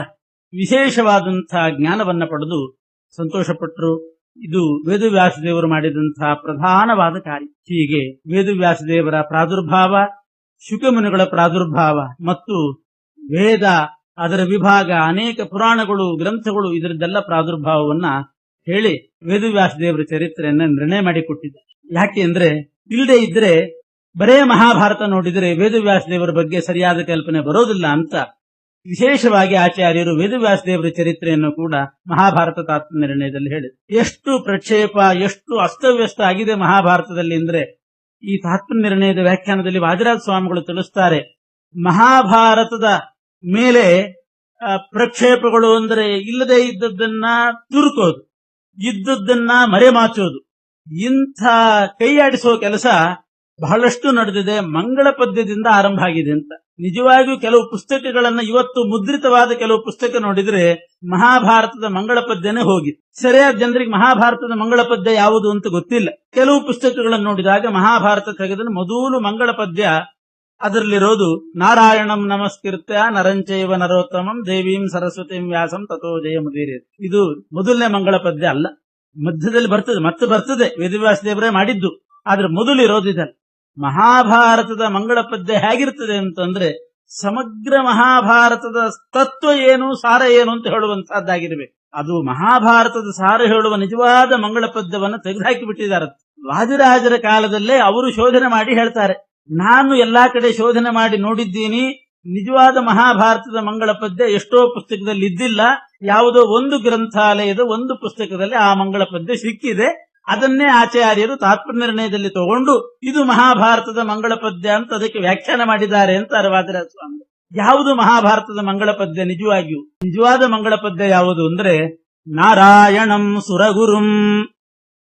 ವಿಶೇಷವಾದಂತಹ ಜ್ಞಾನವನ್ನ ಪಡೆದು ಸಂತೋಷಪಟ್ಟರು. ಇದು ವೇದವ್ಯಾಸದೇವರು ಮಾಡಿದಂತಹ ಪ್ರಧಾನವಾದ ಕಾರ್ಯ. ಹೀಗೆ ವೇದವ್ಯಾಸದೇವರ ಪ್ರಾದುರ್ಭಾವ, ಶುಕಮುನಿಗಳ ಪ್ರಾದುರ್ಭಾವ ಮತ್ತು ವೇದ, ಅದರ ವಿಭಾಗ, ಅನೇಕ ಪುರಾಣಗಳು, ಗ್ರಂಥಗಳು, ಇದರದ್ದೆಲ್ಲ ಪ್ರಾದುರ್ಭಾವವನ್ನ ಹೇಳಿ ವೇದವ್ಯಾಸದೇವರ ಚರಿತ್ರೆಯನ್ನ ನಿರ್ಣಯ ಮಾಡಿಕೊಟ್ಟಿದ್ದಾರೆ. ಯಾಕೆ ಅಂದ್ರೆ ಇಲ್ಲದೆ ಇದ್ರೆ ಬರೇ ಮಹಾಭಾರತ ನೋಡಿದರೆ ವೇದವ್ಯಾಸದೇವರ ಬಗ್ಗೆ ಸರಿಯಾದ ಕಲ್ಪನೆ ಬರೋದಿಲ್ಲ ಅಂತ ವಿಶೇಷವಾಗಿ ಆಚಾರ್ಯರು ವೇದವ್ಯಾಸದೇವರ ಚರಿತ್ರೆಯನ್ನು ಕೂಡ ಮಹಾಭಾರತ ತಾತ್ವ ನಿರ್ಣಯದಲ್ಲಿ ಹೇಳಿದರು. ಎಷ್ಟು ಪ್ರಕ್ಷೇಪ, ಎಷ್ಟು ಅಸ್ತವ್ಯಸ್ತ ಆಗಿದೆ ಮಹಾಭಾರತದಲ್ಲಿ ಅಂದ್ರೆ ಈ ತಾತ್ವ ನಿರ್ಣಯದ ವ್ಯಾಖ್ಯಾನದಲ್ಲಿ ವಾದಿರಾಜ ಸ್ವಾಮಿಗಳು ತಿಳಿಸ್ತಾರೆ. ಮಹಾಭಾರತದ ಮೇಲೆ ಪ್ರಕ್ಷೇಪಗಳು ಅಂದ್ರೆ ಇಲ್ಲದೆ ಇದ್ದದ್ದನ್ನ ತುರುಕೋದು, ಇದ್ದದ್ದನ್ನ ಮರೆಮಾಚೋದು, ಇಂಥ ಕೈಯಾಡಿಸುವ ಕೆಲಸ ಬಹಳಷ್ಟು ನಡೆದಿದೆ. ಮಂಗಳ ಪದ್ಯದಿಂದ ಆರಂಭ ಆಗಿದೆ ಅಂತ. ನಿಜವಾಗಿಯೂ ಕೆಲವು ಪುಸ್ತಕಗಳನ್ನ ಇವತ್ತು ಮುದ್ರಿತವಾದ ಕೆಲವು ಪುಸ್ತಕ ನೋಡಿದ್ರೆ ಮಹಾಭಾರತದ ಮಂಗಳ ಪದ್ಯನೇ ಹೋಗಿ ಸರಿಯಾದ ಜನರಿಗೆ ಮಹಾಭಾರತದ ಮಂಗಳ ಪದ್ಯ ಯಾವುದು ಅಂತ ಗೊತ್ತಿಲ್ಲ. ಕೆಲವು ಪುಸ್ತಕಗಳನ್ನು ನೋಡಿದಾಗ ಮಹಾಭಾರತ ತೆಗೆದ ಮೊದಲು ಮಂಗಳ ಪದ್ಯ ಅದರಲ್ಲಿರೋದು ನಾರಾಯಣಂ ನಮಸ್ಕೃತ್ಯ ನರಂಚೈವ ನರೋತ್ತಮಂ ದೇವೀಂ ಸರಸ್ವತಿಂ ವ್ಯಾಸಂ ತಥೋ ಜಯ ಮುದೀರೆ. ಇದು ಮೊದಲನೇ ಮಂಗಳ ಪದ್ಯ ಅಲ್ಲ, ಮಧ್ಯದಲ್ಲಿ ಬರ್ತದೆ, ಮತ್ತೆ ಬರ್ತದೆ, ವೇದವ್ಯಾಸದೇವರೇ ಮಾಡಿದ್ದು. ಆದ್ರೆ ಮೊದಲಿರೋದಿದಲ್ಲ. ಮಹಾಭಾರತದ ಮಂಗಳ ಪದ್ಯ ಹೇಗಿರ್ತದೆ ಅಂತಂದ್ರೆ ಸಮಗ್ರ ಮಹಾಭಾರತದ ತತ್ವ ಏನು, ಸಾರ ಏನು ಅಂತ ಹೇಳುವಂತಹದ್ದಾಗಿರ್ಬೇಕು. ಅದು ಮಹಾಭಾರತದ ಸಾರ ಹೇಳುವ ನಿಜವಾದ ಮಂಗಳ ಪದ್ಯವನ್ನು ತೆಗೆದುಹಾಕಿ ಬಿಟ್ಟಿದ್ದಾರೆ. ವಾದಿರಾಜರ ಕಾಲದಲ್ಲೇ ಅವರು ಶೋಧನೆ ಮಾಡಿ ಹೇಳ್ತಾರೆ, ನಾನು ಎಲ್ಲಾ ಕಡೆ ಶೋಧನೆ ಮಾಡಿ ನೋಡಿದ್ದೀನಿ, ನಿಜವಾದ ಮಹಾಭಾರತದ ಮಂಗಳ ಪದ್ಯ ಎಷ್ಟೋ ಪುಸ್ತಕದಲ್ಲಿ ಇದ್ದಿಲ್ಲ, ಯಾವುದೋ ಒಂದು ಗ್ರಂಥಾಲಯದ ಒಂದು ಪುಸ್ತಕದಲ್ಲಿ ಆ ಮಂಗಳ ಪದ್ಯ ಸಿಕ್ಕಿದೆ, ಅದನ್ನೇ ಆಚಾರ್ಯರು ತಾತ್ಪರ್ಯ ನಿರ್ಣಯದಲ್ಲಿ ತಗೊಂಡು ಇದು ಮಹಾಭಾರತದ ಮಂಗಳ ಪದ್ಯ ಅಂತ ಅದಕ್ಕೆ ವ್ಯಾಖ್ಯಾನ ಮಾಡಿದ್ದಾರೆ ಅಂತ ವಾದಿರಾಜ ಸ್ವಾಮಿ. ಯಾವುದು ಮಹಾಭಾರತದ ಮಂಗಳ ಪದ್ಯ? ನಿಜವಾಗಿಯೂ ನಿಜವಾದ ಮಂಗಳ ಪದ್ಯ ಯಾವುದು ಅಂದ್ರೆ ನಾರಾಯಣಂ ಸುರಗುರುಂ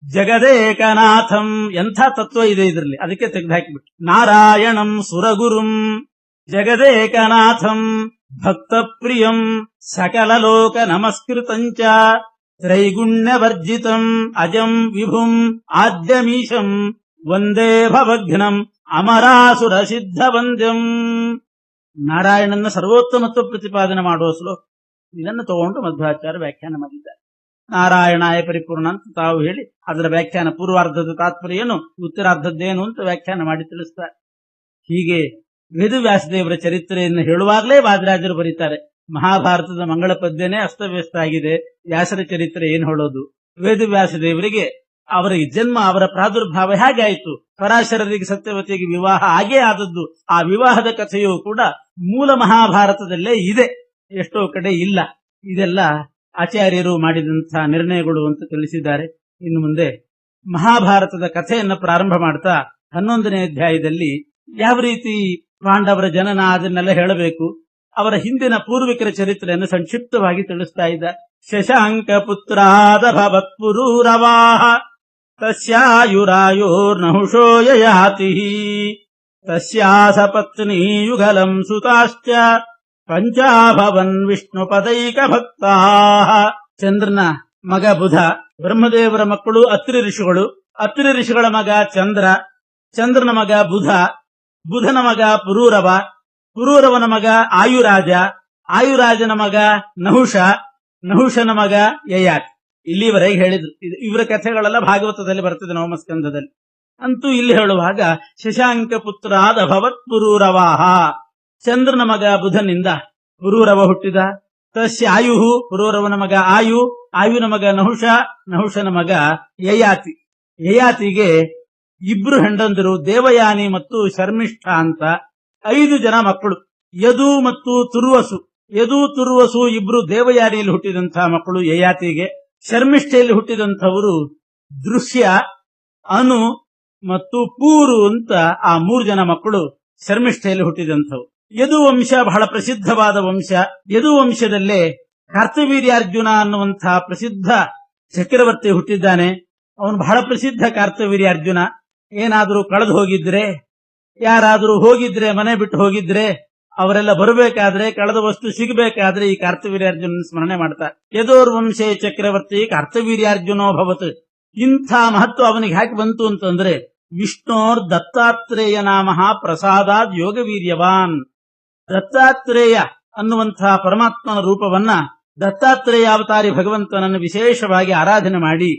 ಜಗದೇಕನಾಥಂ. ಎಂಥ ತತ್ವ ಇದೆ ಇದರಲ್ಲಿ, ಅದಕ್ಕೆ ತೆಗೆದುಹಾಕಿಬಿಟ್ಟು ನಾರಾಯಣಂ ಸುರಗುರುಂ ಜಗದೇಕನಾಥಂ ಭಕ್ತ ಪ್ರಿಯಂ ಸಕಲ ಲೋಕ ನಮಸ್ಕೃತಂಚ ತ್ರೈಗುಣ್ಯವರ್ಜಿತಂ ಅಜಂ ವಿಭುಂ ಆದ್ಯಮೀಶಂ ವಂದೇ ಭವಘ್ನಂ ಅಮರಾಸುರ ಸಿದ್ಧ ವಂದ್ಯಂ. ನಾರಾಯಣನ ಸರ್ವೋತ್ತಮತ್ವ ಪ್ರತಿಪಾದನೆ ಮಾಡುವ ಶ್ಲೋಕ. ಇದನ್ನು ತಗೊಂಡು ಮಧ್ವಾಚಾರ್ಯ ವ್ಯಾಖ್ಯಾನ ಮಾಡಿದ್ದಾರೆ. ನಾರಾಯಣಾಯ ಪರಿಪೂರ್ಣ ಅಂತ ತಾವು ಹೇಳಿ ಅದರ ವ್ಯಾಖ್ಯಾನ ಪೂರ್ವಾರ್ಧದ ತಾತ್ಪರ್ಯ ಏನು, ಉತ್ತರಾರ್ಧದ್ದೇನು ಅಂತ ವ್ಯಾಖ್ಯಾನ ಮಾಡಿ ತಿಳಿಸ್ತಾರೆ. ಹೀಗೆ ವೇದವ್ಯಾಸದೇವರ ಚರಿತ್ರೆಯನ್ನು ಹೇಳುವಾಗಲೇ ವಾದಿರಾಜರು ಬರೀತಾರೆ, ಮಹಾಭಾರತದ ಮಂಗಳ ಪದ್ಯನೇ ಅಸ್ತವ್ಯಸ್ತ ಆಗಿದೆ, ವ್ಯಾಸರ ಚರಿತ್ರೆ ಏನು ಹೇಳೋದು. ವೇದವ್ಯಾಸದೇವರಿಗೆ ಅವರ ಜನ್ಮ, ಅವರ ಪ್ರಾದುರ್ಭಾವ ಹೇಗಾಯಿತು, ಪರಾಶರರಿಗೆ ಸತ್ಯವತಿಗೆ ವಿವಾಹ ಆಗೇ ಆದದ್ದು, ಆ ವಿವಾಹದ ಕಥೆಯೂ ಕೂಡ ಮೂಲ ಮಹಾಭಾರತದಲ್ಲೇ ಇದೆ, ಎಷ್ಟೋ ಕಡೆ ಇಲ್ಲ. ಇದೆಲ್ಲ ಆಚಾರ್ಯರು ಮಾಡಿದಂತಹ ನಿರ್ಣಯಗಳು ಅಂತ ತಿಳಿಸಿದ್ದಾರೆ. ಇನ್ನು ಮುಂದೆ ಮಹಾಭಾರತದ ಕಥೆಯನ್ನು ಪ್ರಾರಂಭ ಮಾಡ್ತಾ 11ನೇ ಅಧ್ಯಾಯದಲ್ಲಿ ಯಾವ ರೀತಿ ಪಾಂಡವರ ಜನನ ಅದನ್ನೆಲ್ಲ ಹೇಳಬೇಕು, ಅವರ ಹಿಂದಿನ ಪೂರ್ವಿಕರ ಚರಿತ್ರೆಯನ್ನು ಸಂಕ್ಷಿಪ್ತವಾಗಿ ತಿಳಿಸ್ತಾ ಇದ್ದ. ಶಶಾಂಕ ಪುತ್ರಾದ ಭವತ್ಪುರೂರವಾಹ ತಸ್ಯಾಯುರಾಯೋರ್ನಹುಷೋ ಯಯಾತಿ ತಸ್ಯಾಸ ಪತ್ನಿ ಯುಗಲಂ ಸುತಾಶ್ಚ ಪಂಚಾಭವನ್ ವಿಷ್ಣುಪದೈಕ ಭಕ್ತಾ. ಚಂದ್ರನ ಮಗ ಬುಧ, ಬ್ರಹ್ಮದೇವರ ಮಕ್ಕಳು ಅತ್ರಿ ಋಷಿಗಳು, ಅತ್ರಿ ಋಷಿಗಳ ಮಗ ಚಂದ್ರ, ಚಂದ್ರನ ಮಗ ಬುಧ, ಬುಧನ ಮಗ ಪುರೂರವ, ಪುರೂರವನ ಮಗ ಆಯುರಾಜ, ಆಯುರಾಜನ ಮಗ ನಹುಷ, ನಹುಷನ ಮಗ ಯಯಾತಿ. ಇಲ್ಲಿವರೆಗೆ ಹೇಳಿದ್ರು. ಇವರ ಕಥೆಗಳೆಲ್ಲ ಭಾಗವತದಲ್ಲಿ ಬರ್ತದೆ, ನವಮಸ್ಕಂಧದಲ್ಲಿ. ಅಂತೂ ಇಲ್ಲಿ ಹೇಳುವಾಗ ಶಶಾಂಕ ಪುತ್ರಾದ ಭವತ್ ಪುರೂರವಾಹ, ಚಂದ್ರನ ಮಗ ಬುಧನಿಂದ ಪುರೂರವ ಹುಟ್ಟಿದ. ತಸ್ಯ ಆಯು, ಪುರೂರವನ ಮಗ ಆಯು, ಆಯುನ ಮಗ ನಹುಷ, ನಹುಷನ ಮಗ ಯಯಾತಿ. ಯಯಾತಿಗೆ ಇಬ್ರು ಹೆಂಡಂದಿರು, ದೇವಯಾನಿ ಮತ್ತು ಶರ್ಮಿಷ್ಠ ಅಂತ 5 ಜನ ಮಕ್ಕಳು. ಯದು ಮತ್ತು ತುರ್ವಸು, ಯದು ತುರ್ವಸು ಇಬ್ರು ದೇವಯಾನಿಯಲ್ಲಿ ಹುಟ್ಟಿದಂತಹ ಮಕ್ಕಳು ಯಯಾತಿಗೆ. ಶರ್ಮಿಷ್ಠೆಯಲ್ಲಿ ಹುಟ್ಟಿದಂಥವರು ದೃಶ್ಯ, ಅನು ಮತ್ತು ಪೂರು ಅಂತ ಆ 3 ಜನ ಮಕ್ಕಳು ಶರ್ಮಿಷ್ಠೆಯಲ್ಲಿ ಹುಟ್ಟಿದಂಥವು. ಯದು ವಂಶ ಬಹಳ ಪ್ರಸಿದ್ಧವಾದ ವಂಶ. ಯದು ವಂಶದಲ್ಲೇ ಕಾರ್ತವೀರ್ಯಾರ್ಜುನ ಅನ್ನುವಂತಹ ಪ್ರಸಿದ್ಧ ಚಕ್ರವರ್ತಿ ಹುಟ್ಟಿದ್ದಾನೆ. ಅವನು ಬಹಳ ಪ್ರಸಿದ್ಧ ಕಾರ್ತವೀರ್ಯಾರ್ಜುನ. ಏನಾದರೂ ಕಳೆದು ಹೋಗಿದ್ರೆ, ಯಾರಾದರೂ ಹೋಗಿದ್ರೆ, ಮನೆ ಬಿಟ್ಟು ಹೋಗಿದ್ರೆ, ಅವರೆಲ್ಲ ಬರಬೇಕಾದ್ರೆ, ಕಳೆದ ವಸ್ತು ಸಿಗಬೇಕಾದ್ರೆ ಈ ಕಾರ್ತವೀರ್ಯಾರ್ಜುನ ಸ್ಮರಣೆ ಮಾಡ್ತಾರೆ. ಯದೋರ್ ವಂಶೇ ಚಕ್ರವರ್ತಿ ಕಾರ್ತವೀರ್ಯಾರ್ಜುನೋ ಭವತ್. ಇಂಥ ಮಹತ್ವ ಅವನಿಗೆ ಯಾಕೆ ಬಂತು ಅಂತಂದ್ರೆ, ವಿಷ್ಣೋರ್ ದತ್ತಾತ್ರೇಯ ನಾಮಃ ಪ್ರಸಾದಾದ್ ಯೋಗವೀರ್ಯವಾನ್. ದತ್ತಾತ್ರೇಯ ಅನ್ನುವಂತಹ ಪರಮಾತ್ಮನ ರೂಪವನ್ನ, ದತ್ತಾತ್ರೇಯ ಅವತಾರಿ ಭಗವಂತನನ್ನು ವಿಶೇಷವಾಗಿ ಆರಾಧನೆ ಮಾಡಿ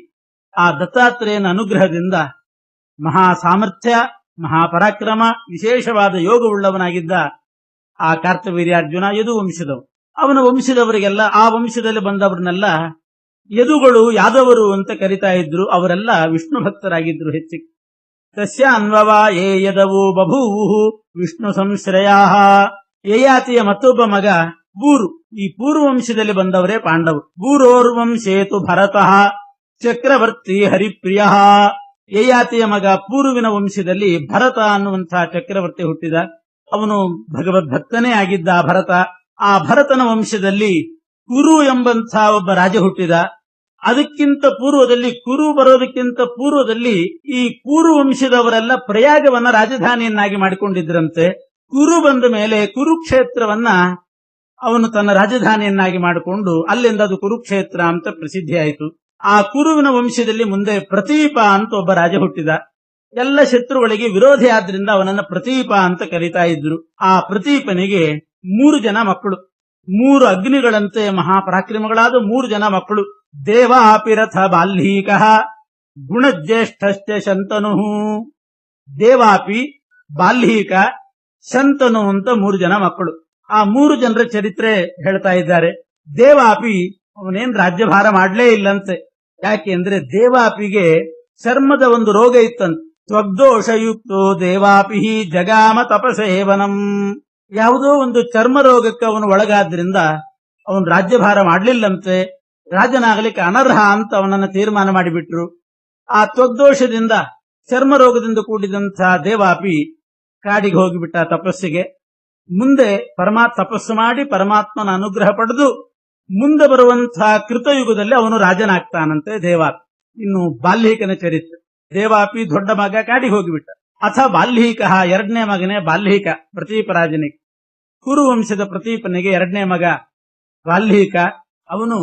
ಆ ದತ್ತಾತ್ರೇಯನ ಅನುಗ್ರಹದಿಂದ ಮಹಾ ಸಾಮರ್ಥ್ಯ, ಮಹಾಪರಾಕ್ರಮ, ವಿಶೇಷವಾದ ಯೋಗವುಳ್ಳವನಾಗಿದ್ದ ಆ ಕಾರ್ತವೀರ್ಯಾರ್ಜುನ ಯದು ವಂಶದವು. ಅವನ ವಂಶದವರಿಗೆಲ್ಲ, ಆ ವಂಶದಲ್ಲಿ ಬಂದವರನ್ನೆಲ್ಲ ಯದುಗಳು, ಯಾದವರು ಅಂತ ಕರಿತಾ ಇದ್ರು. ಅವರೆಲ್ಲ ವಿಷ್ಣು ಭಕ್ತರಾಗಿದ್ರು ಹೆಚ್ಚಿಗೆ. ತಸ್ಯ ಅನ್ವವಾ ಯೇ ಯದವೋ ಬಭೂವು ವಿಷ್ಣು ಸಂಶ್ರಯಾ. ಯಯಾತಿಯ ಮತ್ತೊಬ್ಬ ಮಗ ಬೂರು. ಈ ಪೂರ್ವವಂಶದಲ್ಲಿ ಬಂದವರೇ ಪಾಂಡವರು. ಬೂರೋರ್ವಂಶೇತು ಭರತಃ ಚಕ್ರವರ್ತಿ ಹರಿಪ್ರಿಯ. ಯಯಾತಿಯ ಮಗ ಪೂರ್ವಿನ ವಂಶದಲ್ಲಿ ಭರತ ಅನ್ನುವಂತಹ ಚಕ್ರವರ್ತಿ ಹುಟ್ಟಿದ. ಅವನು ಭಗವದ್ಭಕ್ತನೇ ಆಗಿದ್ದ ಭರತ. ಆ ಭರತನ ವಂಶದಲ್ಲಿ ಕುರು ಎಂಬಂತಹ ಒಬ್ಬ ರಾಜ ಹುಟ್ಟಿದ. ಅದಕ್ಕಿಂತ ಪೂರ್ವದಲ್ಲಿ, ಕುರು ಬರೋದಕ್ಕಿಂತ ಪೂರ್ವದಲ್ಲಿ ಈ ಕುರು ವಂಶದವರೆಲ್ಲ ಪ್ರಯಾಗವನ್ನ ರಾಜಧಾನಿಯನ್ನಾಗಿ ಮಾಡಿಕೊಂಡಿದ್ರಂತೆ. ಕುರು ಬಂದ ಮೇಲೆ ಕುರುಕ್ಷೇತ್ರವನ್ನ ಅವನು ತನ್ನ ರಾಜಧಾನಿಯನ್ನಾಗಿ ಮಾಡಿಕೊಂಡು ಅಲ್ಲಿಂದ ಅದು ಕುರುಕ್ಷೇತ್ರ ಅಂತ ಪ್ರಸಿದ್ಧಿಯಾಯಿತು. ಆ ಕುರುವಿನ ವಂಶದಲ್ಲಿ ಮುಂದೆ ಪ್ರತೀಪ ಅಂತ ಒಬ್ಬ ರಾಜ ಹುಟ್ಟಿದ. ಎಲ್ಲ ಶತ್ರುಗಳಿಗೆ ವಿರೋಧಿ ಆದ್ರಿಂದ ಅವನನ್ನ ಪ್ರತೀಪ ಅಂತ ಕರೀತಾ ಇದ್ರು. ಆ ಪ್ರತೀಪನಿಗೆ 3 ಜನ ಮಕ್ಕಳು, 3 ಅಗ್ನಿಗಳಂತೆ ಮಹಾಪರಾಕ್ರಮಗಳಾದ 3 ಜನ ಮಕ್ಕಳು. ದೇವಾಪಿರಥ ಬಾಲ್ಹೀಕ ಗುಣಜ್ಯೇಷ್ಠಶ್ಚ ಶಂತನು. ದೇವಾಪಿ, ಬಾಲ್ಹೀಕ, ಶಂತನು ಅಂತ 3 ಜನ ಮಕ್ಕಳು. ಆ 3 ಜನರ ಚರಿತ್ರೆ ಹೇಳ್ತಾ ಇದ್ದಾರೆ. ದೇವಾಪಿ ಅವನೇನ್ ರಾಜ್ಯಭಾರ ಮಾಡ್ಲೇ ಇಲ್ಲಂತೆ. ಯಾಕೆ ಅಂದ್ರೆ ದೇವಾಪಿಗೆ ಚರ್ಮದ ಒಂದು ರೋಗ ಇತ್ತಂತೆ. ತ್ವಗ್ದೋಷಯುಕ್ತೋ ದೇವಾಪಿ ಜಗಾಮ ತಪಸೇವನಂ. ಯಾವುದೋ ಒಂದು ಚರ್ಮ ರೋಗಕ್ಕೆ ಅವನು ಒಳಗಾದ್ರಿಂದ ಅವನು ರಾಜ್ಯಭಾರ ಮಾಡ್ಲಿಲ್ಲಂತೆ. ರಾಜನಾಗಲಿಕ್ಕೆ ಅನರ್ಹ ಅಂತ ಅವನನ್ನು ತೀರ್ಮಾನ ಮಾಡಿಬಿಟ್ರು. ಆ ತ್ವಗ್ದೋಷದಿಂದ, ಚರ್ಮ ರೋಗದಿಂದ ಕೂಡಿದಂತಹ ದೇವಾಪಿ ಕಾಡಿಗೆ ಹೋಗಿಬಿಟ್ಟ ತಪಸ್ಸಿಗೆ. ಮುಂದೆ ತಪಸ್ಸು ಮಾಡಿ ಪರಮಾತ್ಮನ ಅನುಗ್ರಹ ಪಡೆದು ಮುಂದೆ ಬರುವಂತಹ ಕೃತಯುಗದಲ್ಲಿ ಅವನು ರಾಜನಾಗ್ತಾನಂತೆ ದೇವಾಪಿ. ಇನ್ನು ಬಾಲ್ಹೀಕನ ಚರಿತ್ರೆ. ದೇವಾಪಿ ದೊಡ್ಡ ಮಗ ಕಾಡಿಗೆ ಹೋಗಿಬಿಟ್ಟ. ಅಥ ಬಾಲ್ಹೀಕ, 2ನೇ ಮಗನೇ ಬಾಲ್ಹೀಕ ಪ್ರತೀಪ ರಾಜನಿಗೆ. ಕುರುವಂಶದ ಪ್ರತೀಪನಿಗೆ ಎರಡನೇ ಮಗ ಬಾಲ್ಹೀಕ. ಅವನು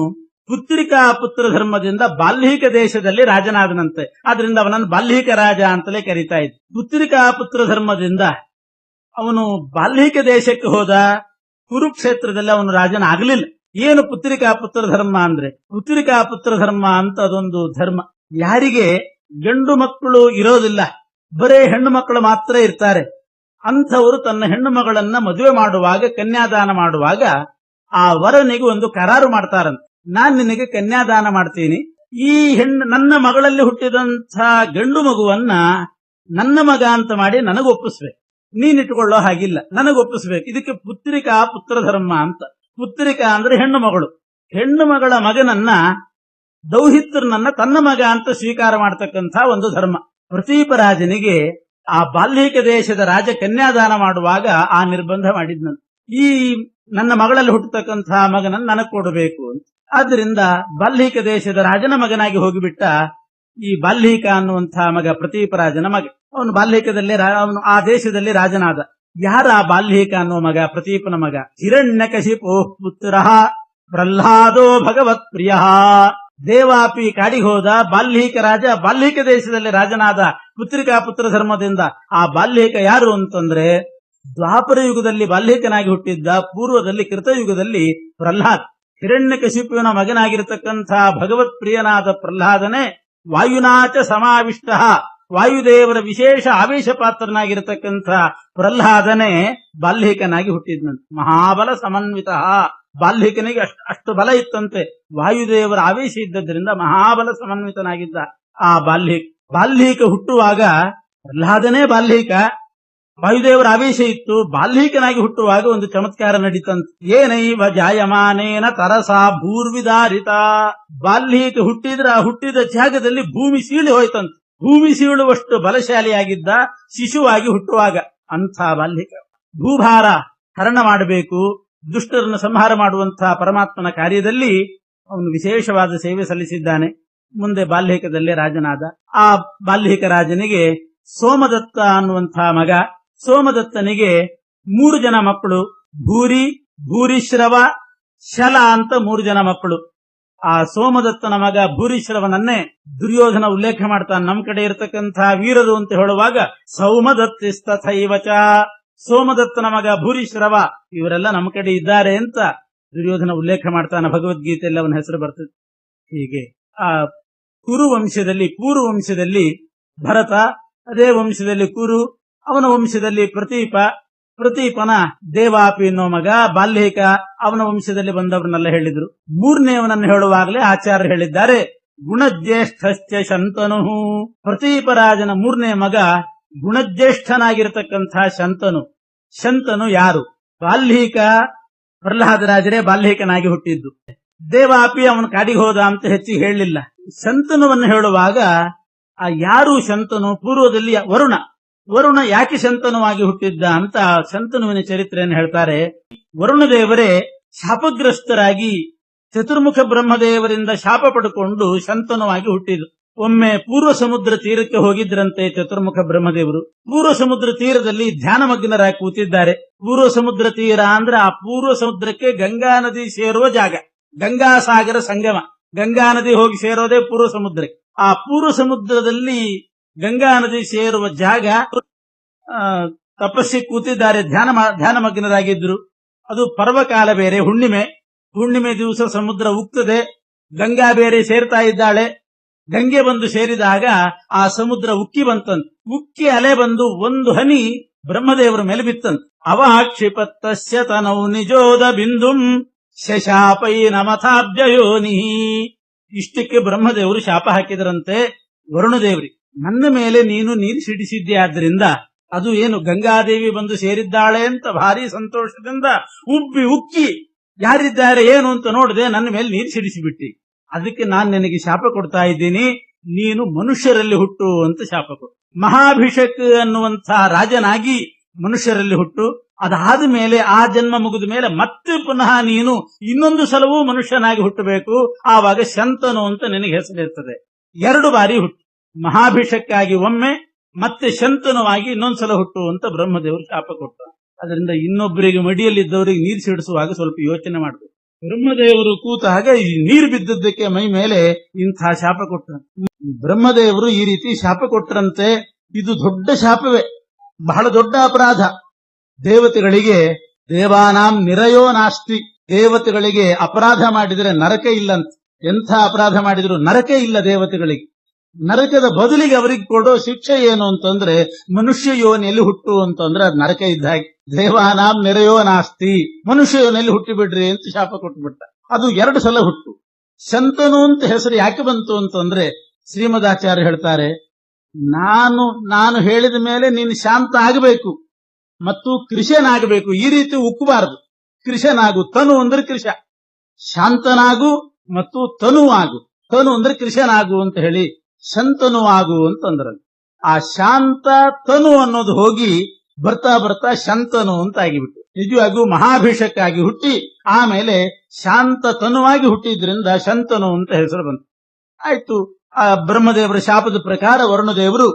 ಪುತ್ರಿಕಾ ಪುತ್ರ ಧರ್ಮದಿಂದ ಬಾಲ್ಹೀಕ ದೇಶದಲ್ಲಿ ರಾಜನಾದನಂತೆ. ಆದ್ರಿಂದ ಅವನನ್ನು ಬಾಲ್ಹೀಕ ರಾಜ ಅಂತಲೇ ಕರೀತಾ ಇದ್ದ. ಪುತ್ರಿಕಾ ಪುತ್ರ ಧರ್ಮದಿಂದ ಅವನು ಬಾಲ್ಹೀಕ ದೇಶಕ್ಕೆ ಹೋದ. ಕುರುಕ್ಷೇತ್ರದಲ್ಲಿ ಅವನು ರಾಜನಾಗಲಿಲ್ಲ. ಏನು ಪುತ್ರಿಕಾ ಪುತ್ರ ಧರ್ಮ ಅಂದ್ರೆ? ಪುತ್ರಿಕಾ ಪುತ್ರ ಧರ್ಮ ಅಂತ ಅದೊಂದು ಧರ್ಮ. ಯಾರಿಗೆ ಗಂಡು ಮಕ್ಕಳು ಇರೋದಿಲ್ಲ, ಬರೇ ಹೆಣ್ಣು ಮಕ್ಕಳು ಮಾತ್ರ ಇರ್ತಾರೆ, ಅಂಥವರು ತನ್ನ ಹೆಣ್ಣು ಮಗಳನ್ನ ಮದುವೆ ಮಾಡುವಾಗ, ಕನ್ಯಾದಾನ ಮಾಡುವಾಗ ಆ ವರನಿಗೆ ಒಂದು ಕರಾರು ಮಾಡ್ತಾರಂತೆ. ನಾನ್ ನಿನಗೆ ಕನ್ಯಾದಾನ ಮಾಡ್ತೀನಿ, ಈ ನನ್ನ ಮಗಳಲ್ಲಿ ಹುಟ್ಟಿದಂಥ ಗಂಡು ಮಗುವನ್ನ ನನ್ನ ಮಗ ಅಂತ ಮಾಡಿ ನನಗೊಪ್ಪಿಸ್ಬೇಕು, ನೀನಿಟ್ಟುಕೊಳ್ಳೋ ಹಾಗಿಲ್ಲ, ನನಗೊಪ್ಪಿಸ್ಬೇಕು. ಇದಕ್ಕೆ ಪುತ್ರಿಕಾ ಪುತ್ರ ಧರ್ಮ ಅಂತ. ಪುತ್ರಿಕಾ ಅಂದ್ರೆ ಹೆಣ್ಣು ಮಗಳು. ಹೆಣ್ಣು ಮಗಳ ಮಗನನ್ನ, ದೌಹಿತ್ರನನ್ನ ತನ್ನ ಮಗ ಅಂತ ಸ್ವೀಕಾರ ಮಾಡ್ತಕ್ಕಂಥ ಒಂದು ಧರ್ಮ. ಪ್ರತೀಪರಾಜನಿಗೆ ಆ ಬಾಲ್ಹೀಕ ದೇಶದ ರಾಜ ಕನ್ಯಾದಾನ ಮಾಡುವಾಗ ಆ ನಿರ್ಬಂಧ ಮಾಡಿದ್ನಂತೆ. ಈ ನನ್ನ ಮಗಳಲ್ಲಿ ಹುಟ್ಟತಕ್ಕಂಥ ಮಗನನ್ನು ನನಗೆ ಕೊಡಬೇಕು ಅಂತ. ಆದ್ರಿಂದ ಬಾಲ್ಹೀಕ ದೇಶದ ರಾಜನ ಮಗನಾಗಿ ಹೋಗಿಬಿಟ್ಟ ಈ ಬಾಲ್ಹೀಕ ಅನ್ನುವಂತಹ ಮಗ ಪ್ರತೀಪರಾಜನ ಮಗ. ಅವನು ಬಾಲ್ಹೀಕದಲ್ಲಿ ಅವನು ಆ ದೇಶದಲ್ಲಿ ರಾಜನಾದ. ಯಾರ ಆ ಬಾಲ್ಹೀಕ ಅನ್ನುವ ಮಗ? ಪ್ರತೀಪನ ಮಗ. ಹಿರಣ್ಯಕಶಿಪೋ ಪುತ್ರ ಪ್ರಹ್ಲಾದೋ ಭಗವತ್ ಪ್ರಿಯ. ದೇವಾಪಿ ಕಾಡಿಗೆ ಹೋದ ಬಾಲ್ಹೀಕ ರಾಜ, ಬಾಲ್ಹೀಕ ದೇಶದಲ್ಲಿ ರಾಜನಾದ ಪುತ್ರಿಕಾ ಪುತ್ರ ಧರ್ಮದಿಂದ. ಆ ಬಾಲ್ಹೀಕ ಯಾರು ಅಂತಂದ್ರೆ, ದ್ವಾಪರ ಯುಗದಲ್ಲಿ ಬಾಲ್ಹೀಕನಾಗಿ ಹುಟ್ಟಿದ್ದ, ಪೂರ್ವದಲ್ಲಿ ಕೃತಯುಗದಲ್ಲಿ ಪ್ರಹ್ಲಾದ್. ಹಿರಣ್ಯಕಶಿಪುವಿನ ಮಗನಾಗಿರತಕ್ಕಂಥ ಭಗವತ್ ಪ್ರಿಯನಾದ ಪ್ರಹ್ಲಾದನೇ ವಾಯುನಾಚ ಸಮಾವಿಷ್ಟ, ವಾಯುದೇವರ ವಿಶೇಷ ಆವೇಶ ಪಾತ್ರನಾಗಿರತಕ್ಕಂಥ ಪ್ರಹ್ಲಾದನೇ ಬಾಲ್ಹೀಕನಾಗಿ ಹುಟ್ಟಿದ್ನಂತೆ. ಮಹಾಬಲ ಸಮನ್ವಿತ. ಬಾಲ್ಹೀಕನಿಗೆ ಅಷ್ಟು ಬಲ ಇತ್ತಂತೆ. ವಾಯುದೇವರ ಆವೇಶ ಇದ್ದದ್ರಿಂದ ಮಹಾಬಲ ಸಮನ್ವಿತನಾಗಿದ್ದ ಆ ಬಾಲ್ಹೀಕ ಹುಟ್ಟುವಾಗ ಪ್ರಹ್ಲಾದನೇ ಬಾಲ್ಹೀಕ, ವಾಯುದೇವರ ಆವೇಶ ಇತ್ತು. ಬಾಲ್ಹೀಕನಾಗಿ ಹುಟ್ಟುವಾಗ ಒಂದು ಚಮತ್ಕಾರ ನಡೀತಂತೆ. ಏನೈವ ಜಾಯಮಾನೇನ ತರಸಾ ಭೂರ್ವಿದಾರಿತ. ಬಾಲ್ಹೀಕ ಹುಟ್ಟಿದ ಜಾಗದಲ್ಲಿ ಭೂಮಿ ಸೀಳಿ ಹೋಯ್ತಂತೆ. ಭೂಮಿ ಸೀಳುವಷ್ಟು ಬಲಶಾಲಿಯಾಗಿದ್ದ ಶಿಶುವಾಗಿ ಹುಟ್ಟುವಾಗ. ಅಂಥ ಬಾಲ್ಹೀಕ ಭೂಭಾರ ಹರಣ ಮಾಡಬೇಕು, ದುಷ್ಟರನ್ನು ಸಂಹಾರ ಮಾಡುವಂತಹ ಪರಮಾತ್ಮನ ಕಾರ್ಯದಲ್ಲಿ ಅವನು ವಿಶೇಷವಾದ ಸೇವೆ ಸಲ್ಲಿಸಿದ್ದಾನೆ. ಮುಂದೆ ಬಾಲ್ಹೀಕದಲ್ಲೇ ರಾಜನಾದ. ಆ ಬಾಲ್ಹೀಕ ರಾಜನಿಗೆ ಸೋಮದತ್ತ ಅನ್ನುವಂತಹ ಮಗ. ಸೋಮದತ್ತನಿಗೆ 3 ಜನ ಮಕ್ಕಳು, ಭೂರಿ, ಭೂರಿಶ್ರವ, ಶಲ ಅಂತ 3 ಜನ ಮಕ್ಕಳು. ಆ ಸೋಮದತ್ತನ ಮಗ ಭೂರಿಶ್ರವನನ್ನೇ ದುರ್ಯೋಧನ ಉಲ್ಲೇಖ ಮಾಡ್ತಾನೆ. ನಮ್ ಕಡೆ ಇರತಕ್ಕಂತಹ ವೀರರು ಅಂತ ಹೇಳುವಾಗ ಸೌಮದತ್ತಿಸ್ತಥೈವಚ, ಸೋಮದತ್ತನ ಮಗ ಭೂರಿಶ್ರವ ಇವರೆಲ್ಲ ನಮ್ಮ ಕಡೆ ಇದ್ದಾರೆ ಅಂತ ದುರ್ಯೋಧನ ಉಲ್ಲೇಖ ಮಾಡ್ತಾನೆ. ಭಗವದ್ಗೀತೆಯಲ್ಲಿ ಅವನ ಹೆಸರು ಬರ್ತದೆ. ಹೀಗೆ ಆ ಕುರುವಂಶದಲ್ಲಿ, ಪೂರ್ವವಂಶದಲ್ಲಿ ಭರತ, ಅದೇ ವಂಶದಲ್ಲಿ ಕುರು, ಅವನ ವಂಶದಲ್ಲಿ ಪ್ರತೀಪ, ಪ್ರತೀಪನ ದೇವಾಪಿ ಅನ್ನೋ ಮಗ ಬಾಲ್ಹೀಕ, ಅವನ ವಂಶದಲ್ಲಿ ಬಂದವರನ್ನೆಲ್ಲ ಹೇಳಿದ್ರು. 3ನೇವನನ್ನು ಹೇಳುವಾಗಲೇ ಆಚಾರ್ಯ ಹೇಳಿದ್ದಾರೆ, ಗುಣಜ್ಯೇಷ್ಠಶ್ಚ ಶಂತನು. ಪ್ರತೀಪರಾಜನ 3ನೇ ಮಗ ಗುಣಜ್ಯೇಷ್ಠನಾಗಿರತಕ್ಕಂಥ ಶಂತನು. ಶಂತನು ಯಾರು? ಬಾಲ್ಹೀಕ, ಪ್ರಹ್ಲಾದರಾಜರೇ ಬಾಲ್ಹೀಕನಾಗಿ ಹುಟ್ಟಿದ್ದು. ದೇವಾಪಿ ಅವನು ಕಾಡಿಗೆ ಹೋದ ಅಂತ ಹೆಚ್ಚಿಗೆ ಹೇಳಲಿಲ್ಲ. ಶಂತನುವನ್ನು ಹೇಳುವಾಗ ಆ ಯಾರು ಶಂತನು? ಪೂರ್ವದಲ್ಲಿ ವರುಣ ಯಾಕೆ ಶಂತನುವಾಗಿ ಹುಟ್ಟಿದ್ದ ಅಂತ ಶಂತನುವಿನ ಚರಿತ್ರೆಯನ್ನು ಹೇಳ್ತಾರೆ. ವರುಣದೇವರೇ ಶಾಪಗ್ರಸ್ತರಾಗಿ ಚತುರ್ಮುಖ ಬ್ರಹ್ಮದೇವರಿಂದ ಶಾಪ ಪಡ್ಕೊಂಡು ಶಂತನುವಾಗಿ ಹುಟ್ಟಿದ್ರು. ಒಮ್ಮೆ ಪೂರ್ವ ಸಮುದ್ರ ತೀರಕ್ಕೆ ಹೋಗಿದ್ರಂತೆ ಚತುರ್ಮುಖ ಬ್ರಹ್ಮದೇವರು. ಪೂರ್ವ ಸಮುದ್ರ ತೀರದಲ್ಲಿ ಧ್ಯಾನಮಗ್ನರಾಗಿ ಕೂತಿದ್ದಾರೆ. ಪೂರ್ವ ಸಮುದ್ರ ತೀರ ಅಂದ್ರೆ ಆ ಪೂರ್ವ ಸಮುದ್ರಕ್ಕೆ ಗಂಗಾ ನದಿ ಸೇರುವ ಜಾಗ, ಗಂಗಾಸಾಗರ ಸಂಗಮ. ಗಂಗಾ ನದಿ ಹೋಗಿ ಸೇರೋದೇ ಪೂರ್ವ ಸಮುದ್ರಕ್ಕೆ. ಆ ಪೂರ್ವ ಸಮುದ್ರದಲ್ಲಿ ಗಂಗಾ ನದಿ ಸೇರುವ ಜಾಗ ತಪಸ್ಸಿ ಕೂತಿದ್ದಾರೆ, ಧ್ಯಾನಮಗ್ನರಾಗಿದ್ರು. ಅದು ಪರ್ವಕಾಲ ಬೇರೆ, ಹುಣ್ಣಿಮೆ ದಿವಸ ಸಮುದ್ರ ಉಕ್ತದೆ, ಗಂಗಾ ಬೇರೆ ಸೇರ್ತಾ ಇದ್ದಾಳೆ. ಗಂಗೆ ಬಂದು ಸೇರಿದಾಗ ಆ ಸಮುದ್ರ ಉಕ್ಕಿ ಬಂತಂತೆ. ಉಕ್ಕಿ ಅಲೆ ಬಂದು ಒಂದು ಹನಿ ಬ್ರಹ್ಮದೇವರ ಮೇಲೆ ಬಿತ್ತಂತೆ. ಅವಾಕ್ಷಿಪತ್ತಸ್ಯ ತನೌ ನಿಜೋದ ಬಿಂದುಂ ಶಶಾಪೈ ನಮಥಾಬ್ಜಯೋನಿ. ಇಷ್ಟಕ್ಕೆ ಬ್ರಹ್ಮದೇವರು ಶಾಪ ಹಾಕಿದರಂತೆ ವರುಣದೇವರಿಗೆ, ನನ್ನ ಮೇಲೆ ನೀರು ಸಿಡಿಸಿದ್ದೆ, ಆದ್ರಿಂದ ಅದು ಏನು ಗಂಗಾದೇವಿ ಬಂದು ಸೇರಿದ್ದಾಳೆ ಅಂತ ಭಾರಿ ಸಂತೋಷದಿಂದ ಉಕ್ಕಿ ಯಾರಿದ್ದಾರೆ ಏನು ಅಂತ ನೋಡದೆ ನನ್ನ ಮೇಲೆ ನೀರು ಸಿಡಿಸಿಬಿಟ್ಟಿ. ಅದಕ್ಕೆ ನಾನು ನಿನಗೆ ಶಾಪ ಕೊಡ್ತಾ ಇದ್ದೀನಿ, ನೀನು ಮನುಷ್ಯರಲ್ಲಿ ಹುಟ್ಟು ಅಂತ ಶಾಪ ಕೊಡು. ಮಹಾಭಿಷೇಕ್ ಅನ್ನುವಂಥ ರಾಜನಾಗಿ ಮನುಷ್ಯರಲ್ಲಿ ಹುಟ್ಟು. ಅದಾದ ಮೇಲೆ ಆ ಜನ್ಮ ಮುಗಿದ ಮೇಲೆ ಮತ್ತೆ ಪುನಃ ನೀನು ಇನ್ನೊಂದು ಸಲವೂ ಮನುಷ್ಯನಾಗಿ ಹುಟ್ಟಬೇಕು. ಆವಾಗ ಶಂತನು ಅಂತ ನಿನಗೆ ಹೆಸರಿರ್ತದೆ. 2 ಬಾರಿ ಹುಟ್ಟು, ಮಹಾಭಿಷಕ್ಕಾಗಿ ಒಮ್ಮೆ, ಮತ್ತೆ ಶಂತನುವಾಗಿ ಇನ್ನೊಂದ್ಸಲ ಹುಟ್ಟು ಅಂತ ಬ್ರಹ್ಮದೇವರು ಶಾಪ ಕೊಟ್ಟ. ಅದರಿಂದ ಇನ್ನೊಬ್ಬರಿಗೆ ಮಡಿಯಲ್ಲಿದ್ದವರಿಗೆ ನೀರು ಸಿಡಿಸುವಾಗ ಸ್ವಲ್ಪ ಯೋಚನೆ ಮಾಡಬೇಕು. ಬ್ರಹ್ಮದೇವರು ಕೂತಾಗ ಈ ನೀರು ಬಿದ್ದದ್ದಕ್ಕೆ ಮೈ ಮೇಲೆ ಇಂಥ ಶಾಪ ಕೊಟ್ಟರು. ಬ್ರಹ್ಮದೇವರು ಈ ರೀತಿ ಶಾಪ ಕೊಟ್ಟರಂತೆ. ಇದು ದೊಡ್ಡ ಶಾಪವೇ, ಬಹಳ ದೊಡ್ಡ ಅಪರಾಧ. ದೇವತೆಗಳಿಗೆ ದೇವಾನಾಂ ನಿರಯೋ ನಾಸ್ತಿ, ದೇವತೆಗಳಿಗೆ ಅಪರಾಧ ಮಾಡಿದರೆ ನರಕ ಇಲ್ಲಂತ. ಎಂಥ ಅಪರಾಧ ಮಾಡಿದ್ರು ನರಕ ಇಲ್ಲ ದೇವತೆಗಳಿಗೆ. ನರಕದ ಬದಲಿಗೆ ಅವರಿಗೆ ಕೊಡೋ ಶಿಕ್ಷೆ ಏನು ಅಂತಂದ್ರೆ ಮನುಷ್ಯ ಯೋನಿಯಲ್ಲಿ ಹುಟ್ಟು ಅಂತಂದ್ರೆ ಅದು ನರಕ ಇದ್ದ ಹಾಗೆ. ದೇವಾನಾಂ ನಿರಯೋ ನಾಸ್ತಿ, ಮನುಷ್ಯ ಯೋನಿಯಲ್ಲಿ ಹುಟ್ಟಿ ಬಿಡ್ರಿ ಅಂತ ಶಾಪ ಕೊಟ್ಟುಬಿಟ್ಟ. ಅದು 2 ಸಲ ಹುಟ್ಟು. ಶಂತನು ಅಂತ ಹೆಸರು ಯಾಕೆ ಬಂತು ಅಂತಂದ್ರೆ ಶ್ರೀಮದಾಚಾರ್ಯ ಹೇಳ್ತಾರೆ, ನಾನು ಹೇಳಿದ ಮೇಲೆ ನೀನು ಶಾಂತ ಆಗಬೇಕು ಮತ್ತು ಕೃಷನಾಗಬೇಕು. ಈ ರೀತಿ ಉಕ್ಕಬಾರದು. ಕೃಷನಾಗು, ತನು ಅಂದ್ರೆ ಕೃಷ, ಶಾಂತನಾಗು ಮತ್ತು ತನು ಆಗು. ತನು ಅಂದ್ರೆ ಕೃಷನಾಗು ಅಂತ ಹೇಳಿ ಶಂತನು ಆಗು ಅಂತಂದ್ರಲ್ಲಿ. ಆ ಶಾಂತ ತನು ಅನ್ನೋದು ಹೋಗಿ ಬರ್ತಾ ಬರ್ತಾ ಶಂತನು ಅಂತ ಆಗಿಬಿಟ್ಟು ನಿಜವಾಗೂ ಮಹಾಭಿಷಕ್ಕಾಗಿ ಹುಟ್ಟಿ ಆಮೇಲೆ ಶಾಂತ ತನುವಾಗಿ ಹುಟ್ಟಿದ್ರಿಂದ ಶಂತನು ಅಂತ ಹೆಸರು ಬಂತು. ಆಯ್ತು, ಆ ಬ್ರಹ್ಮದೇವರ ಶಾಪದ ಪ್ರಕಾರ ವರುಣದೇವರು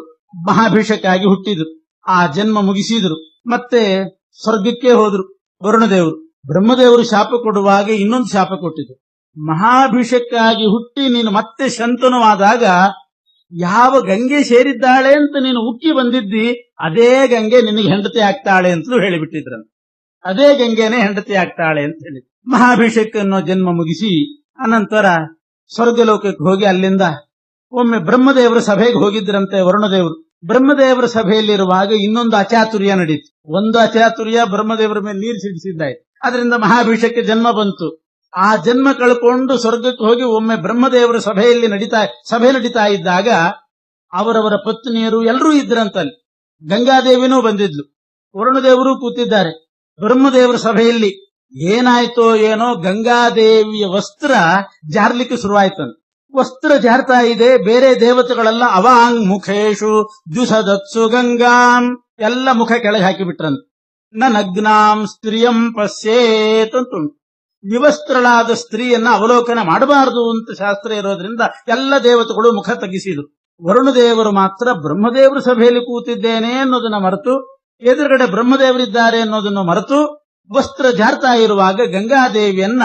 ಮಹಾಭಿಷಕ್ಕಾಗಿ ಹುಟ್ಟಿದ್ರು. ಆ ಜನ್ಮ ಮುಗಿಸಿದ್ರು. ಮತ್ತೆ ಸ್ವರ್ಗಕ್ಕೆ ಹೋದ್ರು ವರುಣದೇವರು. ಬ್ರಹ್ಮದೇವರು ಶಾಪ ಕೊಡುವಾಗ ಇನ್ನೊಂದು ಶಾಪ ಕೊಟ್ಟಿದ್ರು. ಮಹಾಭಿಷಕ್ಕಾಗಿ ಹುಟ್ಟಿ ನೀನು ಮತ್ತೆ ಶಂತನುವಾದಾಗ ಯಾವ ಗಂಗೆ ಸೇರಿದ್ದಾಳೆ ಅಂತ ನೀನು ಉಕ್ಕಿ ಬಂದಿದ್ದಿ, ಅದೇ ಗಂಗೆ ನಿನಗೆ ಹೆಂಡತಿ ಆಗ್ತಾಳೆ ಅಂತಲೂ ಹೇಳಿಬಿಟ್ಟಿದ್ರಂತ. ಅದೇ ಗಂಗೆನೇ ಹೆಂಡತಿ ಆಗ್ತಾಳೆ ಅಂತ ಹೇಳಿ ಮಹಾಭಿಷೇಕ ಅನ್ನೋ ಜನ್ಮ ಮುಗಿಸಿ ಅನಂತರ ಸ್ವರ್ಗಲೋಕಕ್ಕೆ ಹೋಗಿ ಅಲ್ಲಿಂದ ಒಮ್ಮೆ ಬ್ರಹ್ಮದೇವರ ಸಭೆಗೆ ಹೋಗಿದ್ರಂತೆ ವರುಣದೇವರು. ಬ್ರಹ್ಮದೇವರ ಸಭೆಯಲ್ಲಿರುವಾಗ ಇನ್ನೊಂದು ಅಚಾತುರ್ಯ ನಡೀತು. ಒಂದು ಅಚಾತುರ್ಯ ಬ್ರಹ್ಮದೇವರ ಮೇಲೆ ನೀರು ಸಿಡಿಸಿದ್ದಾಯ್ತು. ಅದರಿಂದ ಮಹಾಭಿಷೇಕ ಜನ್ಮ ಬಂತು. ಆ ಜನ್ಮ ಕಳ್ಕೊಂಡು ಸ್ವರ್ಗಕ್ಕೆ ಹೋಗಿ ಒಮ್ಮೆ ಬ್ರಹ್ಮದೇವರ ಸಭೆ ನಡೀತಾ ಇದ್ದಾಗ ಅವರವರ ಪತ್ನಿಯರು ಎಲ್ಲರೂ ಇದ್ರಂತಲ್ಲಿ. ಗಂಗಾದೇವಿನೂ ಬಂದಿದ್ಲು, ವರುಣದೇವರು ಕೂತಿದ್ದಾರೆ. ಬ್ರಹ್ಮದೇವರ ಸಭೆಯಲ್ಲಿ ಏನಾಯ್ತೋ ಏನೋ ಗಂಗಾದೇವಿಯ ವಸ್ತ್ರ ಜಾರ್ಲಿಕ್ಕೆ ಶುರುವಾಯ್ತಂತ. ವಸ್ತ್ರ ಜಾರ್ತಾ ಇದೆ. ಬೇರೆ ದೇವತೆಗಳೆಲ್ಲ ಅವಾಂಗ್ ಮುಖೇಶು ದ್ಯುಸದತ್ಸು ಗಂಗಾಂ ಎಲ್ಲ ಮುಖ ಕೆಳಗೆ ಹಾಕಿಬಿಟ್ರಂತ. ನಗ್ನಾಂ ಸ್ತ್ರೀಯಂ ಪಶ್ಯೇತ್ ಅಂತುಂಟು. ವಿವಸ್ತ್ರಳಾದ ಸ್ತ್ರೀಯನ್ನ ಅವಲೋಕನ ಮಾಡಬಾರದು ಅಂತ ಶಾಸ್ತ್ರ ಇರೋದ್ರಿಂದ ಎಲ್ಲ ದೇವತೆಗಳು ಮುಖ ತಗ್ಗಿಸಿದ್ರು. ವರುಣದೇವರು ಮಾತ್ರ ಬ್ರಹ್ಮದೇವರ ಸಭೆಯಲ್ಲಿ ಕೂತಿದ್ದೇನೆ ಅನ್ನೋದನ್ನ ಮರೆತು, ಎದುರುಗಡೆ ಬ್ರಹ್ಮದೇವರಿದ್ದಾರೆ ಅನ್ನೋದನ್ನು ಮರೆತು ವಸ್ತ್ರ ಜಾರ್ತಾ ಇರುವಾಗ ಗಂಗಾದೇವಿಯನ್ನ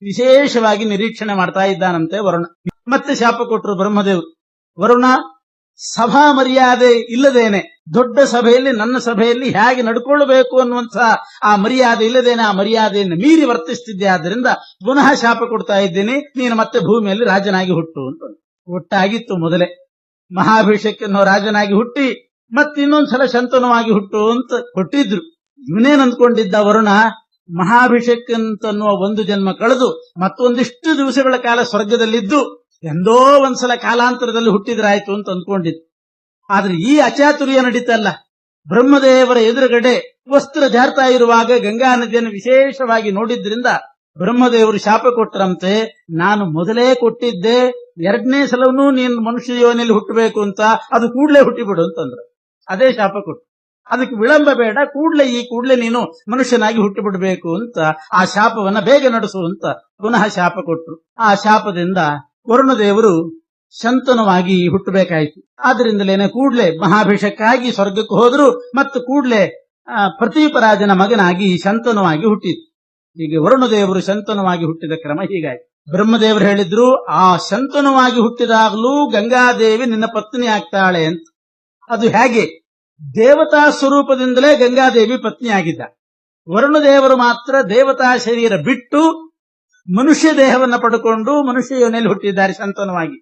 ವಿಶೇಷವಾಗಿ ನಿರೀಕ್ಷಣೆ ಮಾಡ್ತಾ ಇದ್ದಾನಂತೆ ವರುಣ. ಮತ್ತೆ ಶಾಪ ಕೊಟ್ಟರು ಬ್ರಹ್ಮದೇವರು. ವರುಣ, ಸಭಾ ಮರ್ಯಾದೆ ಇಲ್ಲದೇನೆ ದೊಡ್ಡ ಸಭೆಯಲ್ಲಿ ನನ್ನ ಸಭೆಯಲ್ಲಿ ಹೇಗೆ ನಡ್ಕೊಳ್ಬೇಕು ಅನ್ನುವಂಥ ಆ ಮರ್ಯಾದೆ ಇಲ್ಲದೇನೆ ಆ ಮರ್ಯಾದೆಯನ್ನು ಮೀರಿ ವರ್ತಿಸ್ತಿದ್ದೆ. ಆದ್ದರಿಂದ ಪುನಃ ಶಾಪ ಕೊಡ್ತಾ ಇದ್ದೀನಿ, ನೀನು ಮತ್ತೆ ಭೂಮಿಯಲ್ಲಿ ರಾಜನಾಗಿ ಹುಟ್ಟು ಅಂತ. ಒಟ್ಟಾಗಿತ್ತು ಮೊದಲೇ ಮಹಾಭಿಷೇಕನ್ನು ರಾಜನಾಗಿ ಹುಟ್ಟಿ ಮತ್ತೆ ಇನ್ನೊಂದ್ಸಲ ಶಂತನವಾಗಿ ಹುಟ್ಟು ಅಂತ ಕೊಟ್ಟಿದ್ರು. ಇವನೇನ್ ಅಂದ್ಕೊಂಡಿದ್ದ ವರುಣ, ಮಹಾಭಿಷೇಕಂತನ್ನುವ ಒಂದು ಜನ್ಮ ಕಳೆದು ಮತ್ತೊಂದಿಷ್ಟು ದಿವಸಗಳ ಕಾಲ ಸ್ವರ್ಗದಲ್ಲಿದ್ದು ಎಂದೋ ಒಂದ್ಸಲ ಕಾಲಾಂತರದಲ್ಲಿ ಹುಟ್ಟಿದ್ರಾಯ್ತು ಅಂತ ಅಂದ್ಕೊಂಡಿದ್ದು. ಆದ್ರೆ ಈ ಅಚಾತುರ್ಯ ನಡೀತಲ್ಲ. ಬ್ರಹ್ಮದೇವರ ಎದುರುಗಡೆ ವಸ್ತ್ರ ಜಾರ್ತಾ ಇರುವಾಗ ಗಂಗಾ ನದಿಯನ್ನು ವಿಶೇಷವಾಗಿ ನೋಡಿದ್ರಿಂದ ಬ್ರಹ್ಮದೇವರು ಶಾಪ ಕೊಟ್ಟರಂತೆ, ನಾನು ಮೊದಲೇ ಕೊಟ್ಟಿದ್ದೆ, 2ನೇ ಸಲವೂ ನೀನು ಮನುಷ್ಯ ಯೋನಿಯಲ್ಲಿ ಹುಟ್ಟಬೇಕು ಅಂತ, ಅದು ಕೂಡ್ಲೇ ಹುಟ್ಟಿಬಿಡು ಅಂತಂದ್ರು. ಅದೇ ಶಾಪ ಕೊಟ್ಟು, ಅದಕ್ಕೆ ವಿಳಂಬ ಬೇಡ, ಕೂಡ್ಲೆ ನೀನು ಮನುಷ್ಯನಾಗಿ ಹುಟ್ಟಿಬಿಡ್ಬೇಕು ಅಂತ ಆ ಶಾಪವನ್ನ ಬೇಗ ನಡೆಸು ಅಂತ ಪುನಃ ಶಾಪ ಕೊಟ್ಟರು. ಆ ಶಾಪದಿಂದ ವರುಣದೇವರು ಶಂತನವಾಗಿ ಹುಟ್ಟಬೇಕಾಯಿತು. ಆದ್ರಿಂದಲೇನೆ ಕೂಡ್ಲೆ ಮಹಾಭಿಷೇಕಾಗಿ ಸ್ವರ್ಗಕ್ಕೆ ಹೋದ್ರು ಮತ್ತು ಕೂಡ್ಲೆ ಪ್ರತೀಪರಾಜನ ಮಗನಾಗಿ ಶಂತನವಾಗಿ ಹುಟ್ಟಿದ್ರು. ಹೀಗೆ ವರುಣದೇವರು ಶಂತನವಾಗಿ ಹುಟ್ಟಿದ ಕ್ರಮ ಹೀಗಾಯ್ತು. ಬ್ರಹ್ಮದೇವರು ಹೇಳಿದ್ರು, ಆ ಶಂತನವಾಗಿ ಹುಟ್ಟಿದಾಗಲೂ ಗಂಗಾದೇವಿ ನಿನ್ನ ಪತ್ನಿ ಆಗ್ತಾಳೆ ಅಂತ. ಅದು ಹೇಗೆ? ದೇವತಾ ಸ್ವರೂಪದಿಂದಲೇ ಗಂಗಾದೇವಿ ಪತ್ನಿ ಆಗಿದ್ದ. ವರುಣದೇವರು ಮಾತ್ರ ದೇವತಾ ಶರೀರ ಬಿಟ್ಟು ಮನುಷ್ಯ ದೇಹವನ್ನ ಪಡ್ಕೊಂಡು ಮನುಷ್ಯ ಯೋನಿಯಲ್ಲಿ ಹುಟ್ಟಿದ್ದಾರೆ ಶಂತನವಾಗಿ.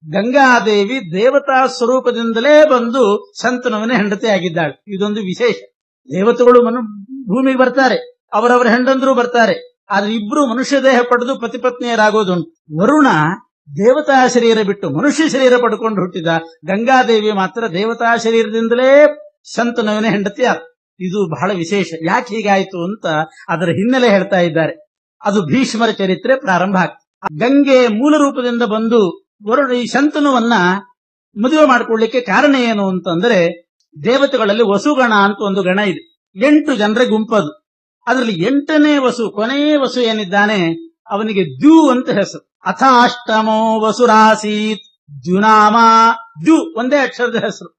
ಗಂಗಾದೇವಿ ದೇವತಾ ಸ್ವರೂಪದಿಂದಲೇ ಬಂದು ಶಂತನುವಿನ ಹೆಂಡತಿ ಆಗಿದ್ದಾಳೆ. ಇದೊಂದು ವಿಶೇಷ. ದೇವತೆಗಳು ಭೂಮಿಗೆ ಬರ್ತಾರೆ, ಅವರವರ ಹೆಂಡಂದ್ರು ಬರ್ತಾರೆ, ಆದ್ರೆ ಇಬ್ರು ಮನುಷ್ಯ ದೇಹ ಪಡೆದು ಪತಿಪತ್ನಿಯರಾಗೋದುಂಟು. ವರುಣ ದೇವತಾ ಶರೀರ ಬಿಟ್ಟು ಮನುಷ್ಯ ಶರೀರ ಪಡ್ಕೊಂಡು ಹುಟ್ಟಿದ. ಗಂಗಾದೇವಿ ಮಾತ್ರ ದೇವತಾ ಶರೀರದಿಂದಲೇ ಶಂತನುವಿನ ಹೆಂಡತಿ ಆದ. ಇದು ಬಹಳ ವಿಶೇಷ. ಯಾಕೆ ಹೀಗಾಯ್ತು ಅಂತ ಅದರ ಹಿನ್ನೆಲೆ ಹೇಳ್ತಾ ಇದ್ದಾರೆ. ಅದು ಭೀಷ್ಮರ ಚರಿತ್ರೆ ಪ್ರಾರಂಭ ಆಗ್ತದೆ. ಗಂಗೆ ಮೂಲ ರೂಪದಿಂದ ಬಂದು ಈ ಶಂತನುವನ್ನ ಮದುವೆ ಮಾಡಿಕೊಳ್ಳಿಕ್ಕೆ ಕಾರಣ ಏನು ಅಂತಂದ್ರೆ, ದೇವತೆಗಳಲ್ಲಿ ವಸುಗಣ ಅಂತ ಒಂದು ಗಣ ಇದೆ. 8 ಜನರ ಗುಂಪದು. ಅದರಲ್ಲಿ 8ನೇ ವಸು, ಕೊನೆಯ ವಸು ಏನಿದ್ದಾನೆ ಅವನಿಗೆ ದ್ಯು ಅಂತ ಹೆಸರು. ಅಥಾಷ್ಟಮೋ ವಸುರಾಸೀತ್ ದ್ಯುನಾಮ. ದ್ಯು ಒಂದೇ ಅಕ್ಷರದ ಹೆಸರು.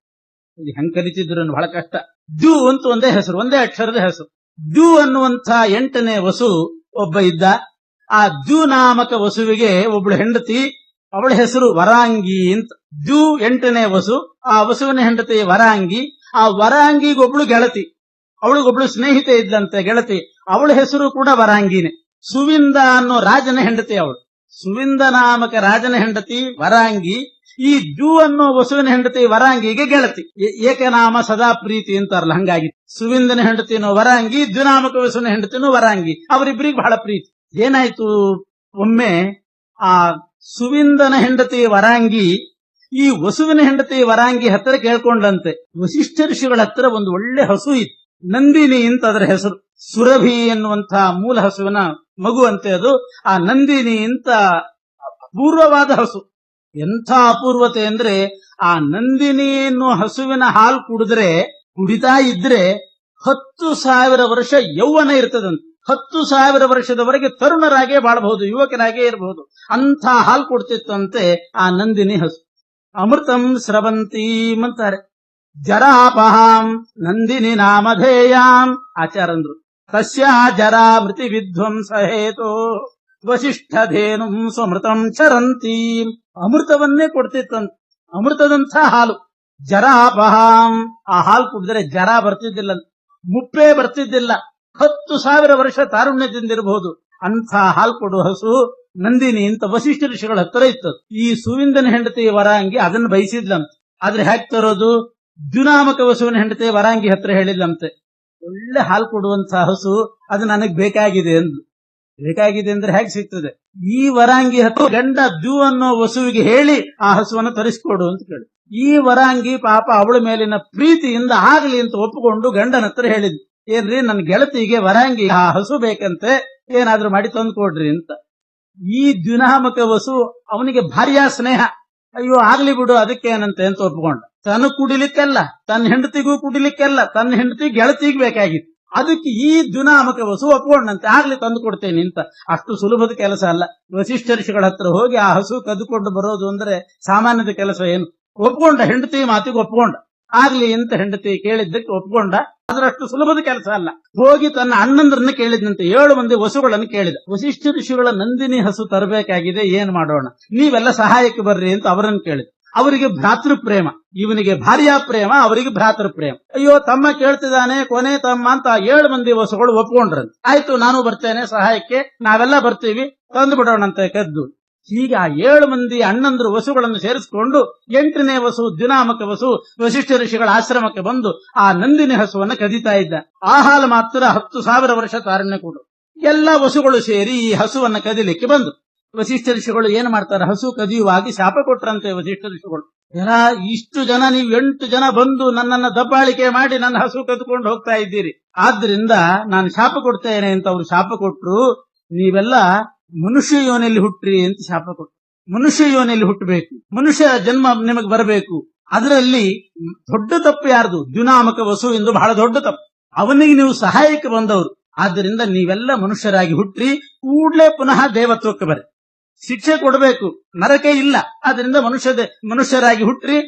ಹೆಂಗ್ ಕಲಿತಿದ್ರು ಬಹಳ ಕಷ್ಟ. ದ್ಯು ಅಂತ ಒಂದೇ ಹೆಸರು, ಒಂದೇ ಅಕ್ಷರದ ಹೆಸರು. ದ್ಯು ಅನ್ನುವಂಥ 8ನೇ ವಸು ಒಬ್ಬ ಇದ್ದ. ಆ ದ್ಯು ನಾಮಕ ವಸುವಿಗೆ ಒಬ್ಳು ಹೆಂಡತಿ, ಅವಳ ಹೆಸರು ವರಾಂಗಿ ಅಂತ. ದ್ಯು 8ನೇ ವಸು, ಆ ವಸುವಿನ ಹೆಂಡತಿ ವರಾಂಗಿ. ಆ ವರಾಂಗಿಗೊಬ್ಳು ಗೆಳತಿ, ಅವಳಿಗೊಬ್ಳು ಸ್ನೇಹಿತೆ ಇದ್ದಂತೆ ಗೆಳತಿ, ಅವಳ ಹೆಸರು ಕೂಡ ವರಾಂಗಿನೇ. ಸುವಿಂದ ಅನ್ನೋ ರಾಜನ ಹೆಂಡತಿ ಅವಳು. ಸುವಿಂದ ನಾಮಕ ರಾಜನ ಹೆಂಡತಿ ವರಾಂಗಿ. ಈ ದ್ಯು ಅನ್ನೋ ವಸುವಿನ ಹೆಂಡತಿ ವರಾಂಗಿಗೆ ಗೆಳತಿ. ಏಕನಾಮ ಸದಾ ಪ್ರೀತಿ ಅಂತಾರಲ್ಲ, ಹಂಗಾಗಿ ಸುವಿಂದನ ಹೆಂಡತಿನೋ ವರಾಂಗಿ, ದ್ಯುನಾಮಕ ವಸುವಿನ ಹೆಂಡತಿನೋ ವರಾಂಗಿ, ಅವರಿಬ್ಬರಿಗೆ ಬಹಳ ಪ್ರೀತಿ. ಏನಾಯ್ತು, ಒಮ್ಮೆ ಆ ಸುವಿಂದನ ಹೆಂಡತಿ ವರಾಂಗಿ ಈ ವಸುವಿನ ಹೆಂಡತಿ ವರಾಂಗಿ ಹತ್ತಿರ ಕೇಳ್ಕೊಂಡಂತೆ, ವಸಿಷ್ಠ ಋಷಿಗಳ ಹತ್ತಿರ ಒಂದು ಒಳ್ಳೆ ಹಸು ಇತ್ತು, ನಂದಿನಿ ಅಂತ ಅದರ ಹೆಸರು. ಸುರಭಿ ಎನ್ನುವಂಥ ಮೂಲ ಹಸುವಿನ ಮಗು ಅಂತೆ ಅದು. ಆ ನಂದಿನಿ ಅಂತ ಅಪೂರ್ವವಾದ ಹಸು. ಎಂಥ ಅಪೂರ್ವತೆ ಅಂದ್ರೆ, ಆ ನಂದಿನಿ ಎನ್ನುವ ಹಸುವಿನ ಹಾಲು ಕುಡಿತಾ ಇದ್ರೆ 10,000 ವರ್ಷ ಯೌವನ ಇರ್ತದಂತೆ. 10,000 ವರ್ಷದವರೆಗೆ ತರುಣರಾಗೇ ಬಾಳಬಹುದು, ಯುವಕರಾಗೇ ಇರಬಹುದು. ಅಂಥ ಹಾಲು ಕೊಡ್ತಿತ್ತಂತೆ ಆ ನಂದಿನಿ ಹಸು. ಅಮೃತಂ ಸ್ರವಂತೀಂ ಅಂತಾರೆ. ಜರಾಪಹಾಂ ನಂದಿನಿ ನಾಮಧೇಯಾಂ ಆಚಾರಂದ್ರು. ತಸ್ಯಾ ಜರಾ ಮೃತಿ ವಿಧ್ವಂಸ ಹೇತೋ ವಸಿಷ್ಠಧೇನುಂ ಸ್ವಮೃತಂ ಚರಂತೀಂ. ಅಮೃತವನ್ನೇ ಕೊಡ್ತಿತ್ತಂತ, ಅಮೃತದಂಥ ಹಾಲು. ಜರಾಪಹಾಂ, ಆ ಹಾಲು ಕುಡಿದ್ರೆ ಜರ ಬರ್ತಿದ್ದಿಲ್ಲ, ಮುಪ್ಪೇ ಬರ್ತಿದ್ದಿಲ್ಲ. 10,000 ವರ್ಷ ತಾರುಣ್ಯದಿಂದಿರಬಹುದು. ಅಂಥ ಹಾಲು ಕೊಡುವ ಹಸು ನಂದಿನಿ ಅಂತ ವಸಿಷ್ಠ ಋಷಿಗಳ ಹತ್ತಿರ ಇತ್ತದು. ಈ ಸುವಿಂದನ ಹೆಂಡತಿ ವರಾಂಗಿ ಅದನ್ನು ಬಯಸಿದ್ಲಂತೆ. ಆದ್ರೆ ಹ್ಯಾಕ್ ತರೋದು? ದ್ಯುನಾಮಕ ವಸುವಿನ ಹೆಂಡತಿ ವರಾಂಗಿ ಹತ್ರ ಹೇಳಿದ್ಲಂತೆ, ಒಳ್ಳೆ ಹಾಲು ಕೊಡುವಂತ ಹಸು ಅದು ನನಗ್ ಬೇಕಾಗಿದೆ ಅಂದ್ಲು. ಬೇಕಾಗಿದೆ ಅಂದ್ರೆ ಹೇಗೆ ಸಿಗ್ತದೆ? ಈ ವರಾಂಗಿ ಹತ್ರ ಗಂಡ ದ್ಯು ಅನ್ನೋ ವಸುವಿಗೆ ಹೇಳಿ ಆ ಹಸುವನ್ನು ತರಿಸಿಕೊಡು ಅಂತ ಕೇಳಿ. ಈ ವರಾಂಗಿ ಪಾಪ ಅವಳ ಮೇಲಿನ ಪ್ರೀತಿಯಿಂದ ಆಗ್ಲಿ ಅಂತ ಒಪ್ಪಿಕೊಂಡು ಗಂಡನ ಹತ್ರ ಹೇಳಿದ್ಲು, ಏನ್ರಿ ನನ್ನ ಗೆಳತಿಗೆ ವರಾಂಗಿ ಆ ಹಸು ಬೇಕಂತೆ, ಏನಾದ್ರೂ ಮಾಡಿ ತಂದು ಕೊಡ್ರಿ ಅಂತ. ಈ ದ್ಯುನಾಮಕ ವಸು ಅವನಿಗೆ ಭಾರ್ಯ ಸ್ನೇಹ, ಅಯ್ಯೋ ಆಗ್ಲಿ ಬಿಡು ಅದಕ್ಕೇನಂತೆ ಅಂತ ಒಪ್ಪಿಕೊಂಡ. ತನ್ನ ಕುಡಿಲಿಕ್ಕೆಲ್ಲ, ತನ್ನ ಹೆಂಡತಿಗೂ ಕುಡಿಲಿಕ್ಕೆಲ್ಲ, ತನ್ನ ಹೆಂಡತಿ ಗೆಳತಿಗೆ ಬೇಕಾಗಿತ್ತು. ಅದಕ್ಕೆ ಈ ದ್ಯುನಾಮಕ ವಸು ಒಪ್ಕೊಂಡಂತೆ, ಆಗ್ಲಿ ತಂದು ಕೊಡ್ತೇನೆ ಅಂತ. ಅಷ್ಟು ಸುಲಭದ ಕೆಲಸ ಅಲ್ಲ. ವಸಿಷ್ಠ ಋಷಿಗಳ ಹತ್ರ ಹೋಗಿ ಆ ಹಸು ಕದ್ದುಕೊಂಡು ಬರೋದು ಅಂದ್ರೆ ಸಾಮಾನ್ಯದ ಕೆಲಸ ಏನು? ಒಪ್ಕೊಂಡ, ಹೆಂಡತಿ ಮಾತಿಗೆ ಒಪ್ಕೊಂಡ. ಆಗ್ಲಿ ಅಂತ ಹೆಂಡತಿ ಕೇಳಿದ್ದಕ್ಕೆ ಒಪ್ಕೊಂಡ. ಅದರಷ್ಟು ಸುಲಭದ ಕೆಲಸ ಅಲ್ಲ. ಹೋಗಿ ತನ್ನ ಅಣ್ಣಂದ್ರನ್ನ ಕೇಳಿದಂತೆ, 7 ಮಂದಿ ವಸುಗಳನ್ನು ಕೇಳಿದ. ವಸಿಷ್ಠ ಋಷಿಗಳ ನಂದಿನಿ ಹಸು ತರಬೇಕಾಗಿದೆ, ಏನ್ ಮಾಡೋಣ, ನೀವೆಲ್ಲ ಸಹಾಯಕ್ಕೆ ಬರ್ರಿ ಅಂತ ಅವರನ್ನು ಕೇಳಿದ. ಅವರಿಗೆ ಭ್ರಾತೃ ಪ್ರೇಮ, ಇವನಿಗೆ ಭಾರ್ಯಾ ಪ್ರೇಮ, ಅವರಿಗೆ ಭ್ರಾತೃ ಪ್ರೇಮ. ಅಯ್ಯೋ ತಮ್ಮ ಕೇಳ್ತಿದ್ದಾನೆ, ಕೊನೆ ತಮ್ಮ ಅಂತ 7 ಮಂದಿ ವಸುಗಳು ಒಪ್ಕೊಂಡ್ರಂತೆ. ಆಯ್ತು ನಾನು ಬರ್ತೇನೆ ಸಹಾಯಕ್ಕೆ, ನಾವೆಲ್ಲ ಬರ್ತೀವಿ, ತಂದು ಬಿಡೋಣಂತೆ ಕದ್ದು. ಹೀಗೆ ಆ 7 ಮಂದಿ ಅಣ್ಣಂದ್ರು ವಸುಗಳನ್ನು ಸೇರಿಸಿಕೊಂಡು 8ನೇ ವಸು ದ್ಯುನಾಮಕ ವಸು ವಸಿಷ್ಠ ಋಷಿಗಳ ಆಶ್ರಮಕ್ಕೆ ಬಂದು ಆ ನಂದಿನಿ ಹಸುವನ್ನು ಕದೀತಾ ಇದ್ದ. ಆ ಹಾಲು ಮಾತ್ರ 10,000 ವರ್ಷ ತಾರಣ್ಯ ಕೊಡು. ಎಲ್ಲ ವಸುಗಳು ಸೇರಿ ಈ ಹಸುವನ್ನು ಕದಿಲಿಕ್ಕೆ ಬಂದು ವಸಿಷ್ಠ ಋಷಿಗಳು ಏನ್ ಮಾಡ್ತಾರೆ, ಹಸು ಕದಿಯುವಾಗಿ ಶಾಪ ಕೊಟ್ರಂತೆ ವಸಿಷ್ಠ ಋಷಿಗಳು. ಇಷ್ಟು ಜನ, ನೀವು 8 ಜನ ಬಂದು ನನ್ನನ್ನ ದಬ್ಬಾಳಿಕೆ ಮಾಡಿ ನನ್ನ ಹಸು ಕದ್ಕೊಂಡು ಹೋಗ್ತಾ ಇದ್ದೀರಿ, ಆದ್ರಿಂದ ನಾನು ಶಾಪ ಕೊಡ್ತೇನೆ ಅಂತ ಅವರು ಶಾಪ ಕೊಟ್ರು. ನೀವೆಲ್ಲ ಮನುಷ್ಯ ಯೋನಿಯಲ್ಲಿ ಹುಟ್ಟ್ರಿ ಅಂತ ಶಾಪ ಕೊಟ್ರು. ಮನುಷ್ಯ ಯೋನಿಯಲ್ಲಿ ಹುಟ್ಟಬೇಕು, ಮನುಷ್ಯ ಜನ್ಮ ನಿಮಗೆ ಬರಬೇಕು. ಅದರಲ್ಲಿ ದೊಡ್ಡ ತಪ್ಪು ಯಾರ್ದು? ದ್ಯುನಾಮಕ ವಸು ಎಂದು ಬಹಳ ದೊಡ್ಡ ತಪ್ಪು. ಅವನಿಗೆ ನೀವು ಸಹಾಯಕ್ಕೆ ಬಂದವರು, ಆದ್ದರಿಂದ ನೀವೆಲ್ಲ ಮನುಷ್ಯರಾಗಿ ಹುಟ್ಟ್ರಿ, ಕೂಡ್ಲೇ ಪುನಃ ದೇವತ್ವಕ್ಕೆ ಬರ್ರಿ. ಶಿಕ್ಷೆ ಕೊಡಬೇಕು, ನರಕೆ ಇಲ್ಲ. ಆದ್ರಿಂದ ಮನುಷ್ಯರಾಗಿ ಹುಟ್ಟ್ರಿ,